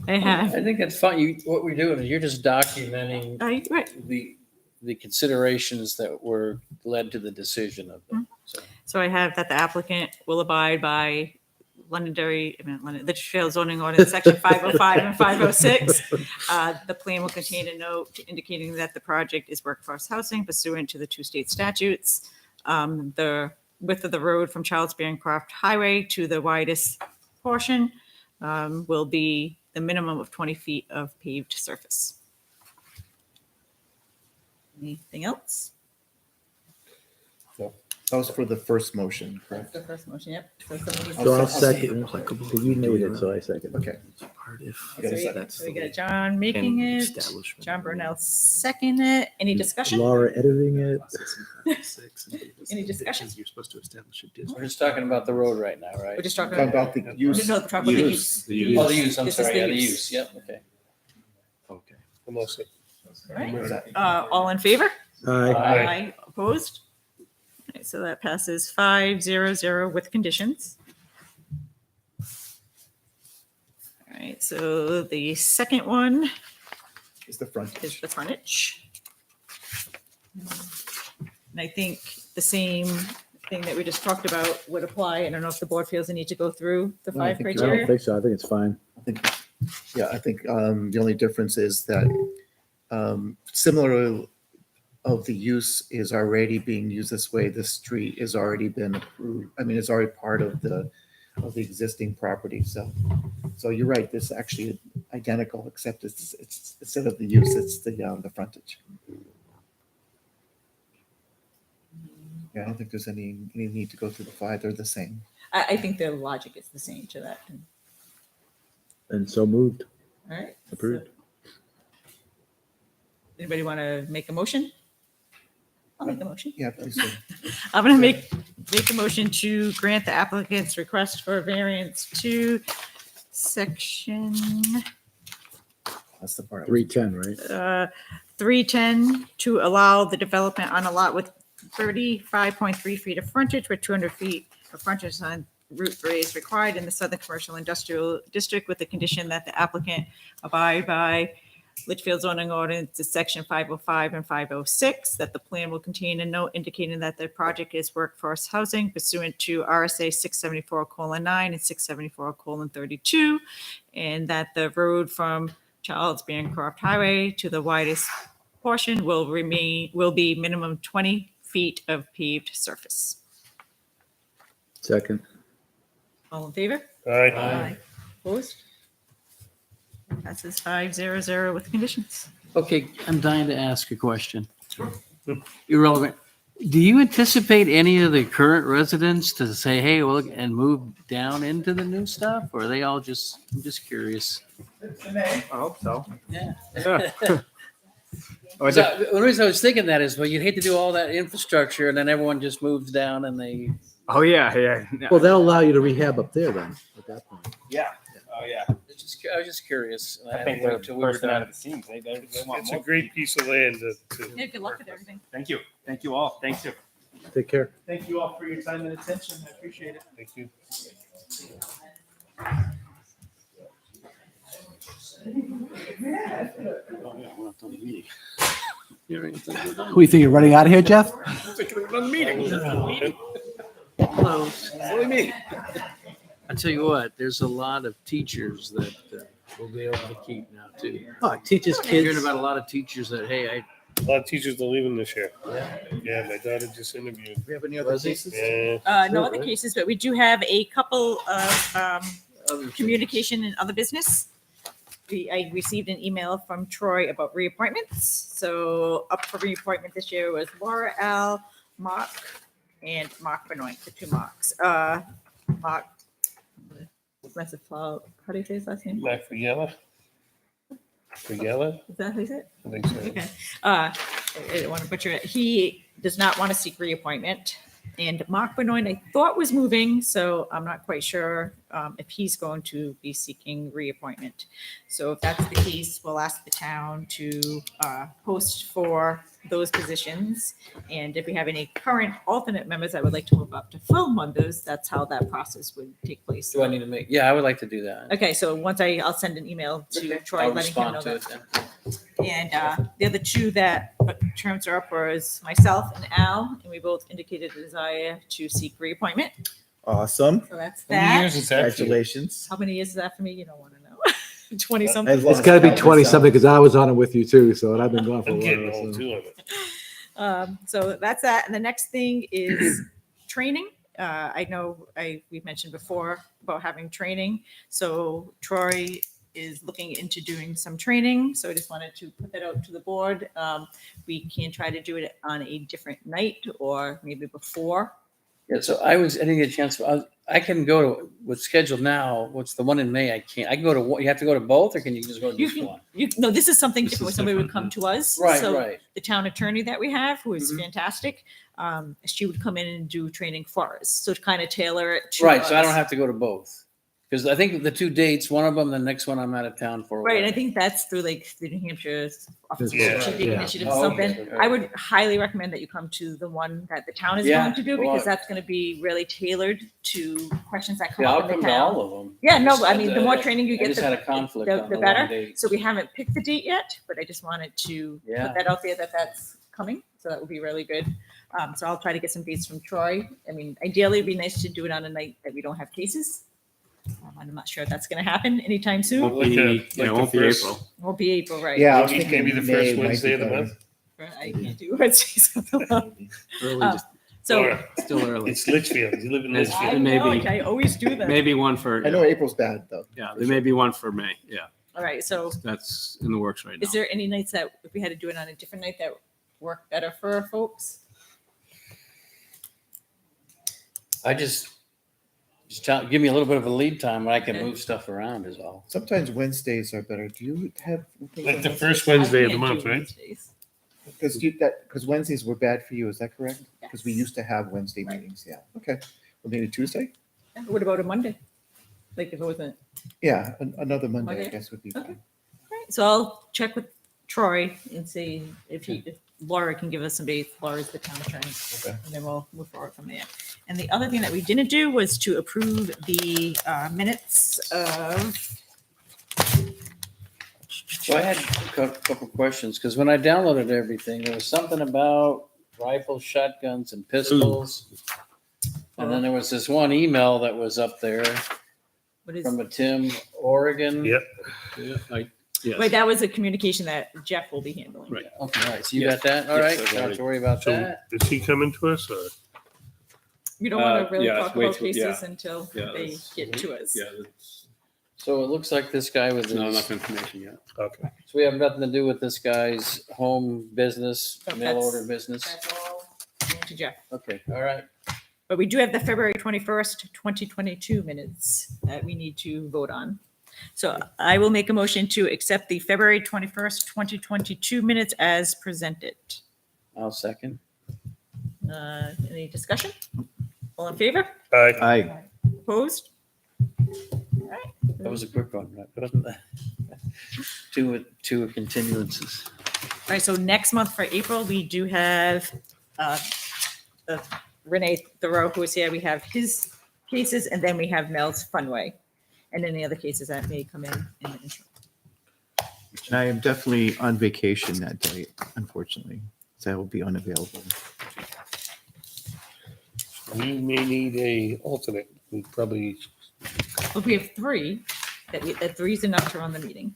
I have. I think that's fine. What we're doing is you're just documenting Right. the considerations that were led to the decision of them. So I have that the applicant will abide by Litchfield zoning ordinance section 505 and 506. The plan will contain a note indicating that the project is workforce housing pursuant to the 2 state statutes. The width of the road from Charles Bancroft Highway to the widest portion will be the minimum of 20 feet of paved surface. Anything else? That was for the first motion, correct? The first motion, yep. So I'll second. You made it, so I second. Okay. So we got John making it, John Burnell second it. Any discussion? Laura editing it. Any discussion? You're supposed to establish a district. We're just talking about the road right now, right? We're just talking Talking about. about the use. No, talk about the use. Oh, the use, I'm This is sorry, the the use. use, yep, okay. Okay. I'm all set. All right. All in favor? Aye. Opposed? All right, so that passes 5-0-0 with conditions. All right, so the second one Is the front. is the frontage. And I think the same thing that we just talked about would apply. I don't know if the board feels the need to go through the No, I 5 think I criteria. don't think so. I think it's fine. I think the only difference is that similar of the use is already being used this way. The street is already been approved. I mean, it's already part of the existing property. So you're right. This is actually identical, except it's instead of the use, it's the frontage. Yeah, I don't think there's any need to go through the 5. They're the same. I think the logic is the same to that. And so moved. All right. Approved. So- Anybody want to make a motion? I'll make a motion. Yeah, please do. I'm going to make a motion to grant the applicant's request for variance to section That's the part. 310, right? 310 to allow the development on a lot with 35.3 feet of frontage with 200 feet of frontage on Route 3 is required in the Southern Commercial Industrial District with the condition that the applicant abide by Litchfield zoning ordinance to section 505 and 506, that the plan will contain a note indicating that the project is workforce housing pursuant to RSA 674:9 and 674:32, and that the road from Charles Bancroft Highway to the widest portion will be minimum 20 feet of paved surface. Second. All in favor? Aye. Opposed? Passes 500 with conditions. Okay, I'm dying to ask a question. Irrelevant. Do you anticipate any of the current residents to say, hey, well, and move down into the new stuff? Or are they all just, I'm just curious. I hope so. Yeah. Oh, So, the reason I was thinking that is, well, you'd hate to do all that infrastructure and then everyone just moves down and they. Oh, yeah. Well, that'll allow you to rehab up there then, at that point. Yeah. Oh, yeah. I was just curious. and I think hadn't they're waited till we were bursting out done. of the seams. They want It's a more. great piece of land to Yeah, good luck with everything. Thank you. Thank you all. Thank you. Take care. Thank you all for your time and attention. I appreciate it. thank you. Who Who you think you're running out of here, Jeff? Close. I tell you what, there's a lot of teachers that we'll be able to keep now too. Oh, it teaches I'm hearing kids. about a lot of teachers that, hey, A lot of teachers are leaving this year. Yeah, my daughter just interviewed. Do we have any other cases? Yeah, No other cases, but we do have a couple of other communication and other business. I received an email from Troy about reappointments. So up for reappointment this year was Laura L., Mark, and Mark Benoit, the two Marks. Mark, how do you say his last name? Mac Friella. Friella, Is that how you say it? I think so. Okay. I don't want to butcher it. He does not want to seek reappointment. And Mark Benoit, I thought was moving, so I'm not quite sure if he's going to be seeking reappointment. So if that's the case, we'll ask the town to post for those positions. And if we have any current alternate members that would like to move up to full members, that's how that process would take place. Do I need to make? Yeah, I would like to do that. Okay, so once I'll send an email to Troy I'll letting him know respond to that. it then. And the other two that terms are up was myself and Al, and we both indicated a desire to seek reappointment. Awesome. So that's How many that. years is that for you? Congratulations. How many years is that for me? You don't want to know. 20 something. As long It's as gotta be Calvin's 20 out. something because I was on it with you too, so and I've been gone for a I'm getting while. old so. too on it. So that's that. And the next thing is training. I know we mentioned before about having training. So Troy is looking into doing some training. So I just wanted to put that out to the board. We can try to do it on a different night or maybe before. Yeah, so I didn't get a chance. I can go to what's scheduled now. What's the one in May? I can't. I can go to one. You have to go to both, or can you just go to You this can, one? no, this is something This different. is Somebody would different, come to us. Right, So right. the town attorney that we have, who is Mhm. fantastic, she would come in and do training for us. So to kind of tailor it to Right. So I us. don't have to go to both because I think the two dates. One of them, the next one, I'm out of town for. a Right, and I while. think that's through like the New Hampshire Office of Yeah. Strategic Yeah. Initiative, Oh, something. okay. I would highly recommend that you come to the one that the town is Yeah. going to do Well, because that's going to be really tailored to questions that come Yeah, I'll up in come the to town. all of them. Yeah, no, Just I had mean, the to- more training you I get, just had a conflict on the the better. one date. So we haven't picked the date yet, but I just wanted to Yeah. put that out there that that's coming. So that would be really good. So I'll try to get some dates from Troy. I mean, ideally, it'd be nice to do it on a night that we don't have cases. I'm not sure if that's going to happen anytime soon. Like the won't be first- April. Won't be April, right? Yeah, I was Maybe thinking the May first might be Wednesday of the better. month. I can't do Wednesdays. Early, Uh, So Laura, still early. it's Litchfield. You live in It's- I Litchfield. Maybe. know, I always do that. Maybe one for, I know April's bad though. yeah, there may be one for May. Yeah, All right. So that's in the works right now. is there any nights that if we had to do it on a different night that work better for folks? I just give me a little bit of a lead time where I can Okay. move stuff around is all. Sometimes Wednesdays are better. Do you have? Like the first Wednesday of the I can't month, do right? Wednesdays. Because Wednesdays were bad for you, is that correct? Because we Yes. used to have Wednesday Right. meetings, yeah. Okay. Well, maybe Tuesday? Yeah, what about a Monday? Like if it wasn't. Yeah, another Monday, I Okay. guess would be Okay. fine. All right. So I'll check with Troy and see if Laura can give us some dates. Laura's the town attorney. Okay. And then we'll move forward from there. And the other thing that we didn't do was to approve the minutes of. So I had a couple questions, because when I downloaded everything, there was something about rifles, shotguns, and pistols. And then there was this one email that was up there What is, from a Tim Oregon. Yep. wait, that was a communication that Jeff will be handling. Right. Okay, all right, so you Yeah. got that? All Yes, right, I've don't have already- to worry about So that. is he coming to us or? We don't want to really yeah, talk wait about till- cases yeah. until Yeah, they that's- get to us. Yeah, that's So it looks like this guy with not his, enough information yet. Okay. so we have nothing to do with this guy's home business, So mail that's- order business. That's all going to Jeff. Okay, all right. But we do have the February 21st, 2022 minutes that we need to vote on. So I will make a motion to accept the February 21st, 2022 minutes as presented. I'll second. Any discussion? All in favor? Aye. Aye. Opposed? That was a quick one, right? Wasn't that? Two continuances. All right, so next month for April, we do have Renee Thoreau, who is here. We have his cases, and then we have Mel's Funway, and any other cases that may come in the interim. And I am definitely on vacation that day, unfortunately, so I will be unavailable. We may need a alternate. We probably, But we have three, that three's enough to run the meeting.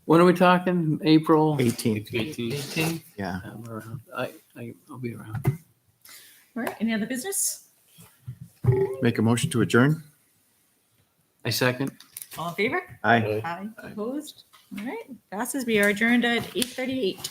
When are we talking? April 18th, 18th? yeah. I'm around. I'll be around. All right, any other business? Make a motion to adjourn? I second. All in favor? Aye. Aye. Opposed? All right, passes. We are adjourned at 8:38.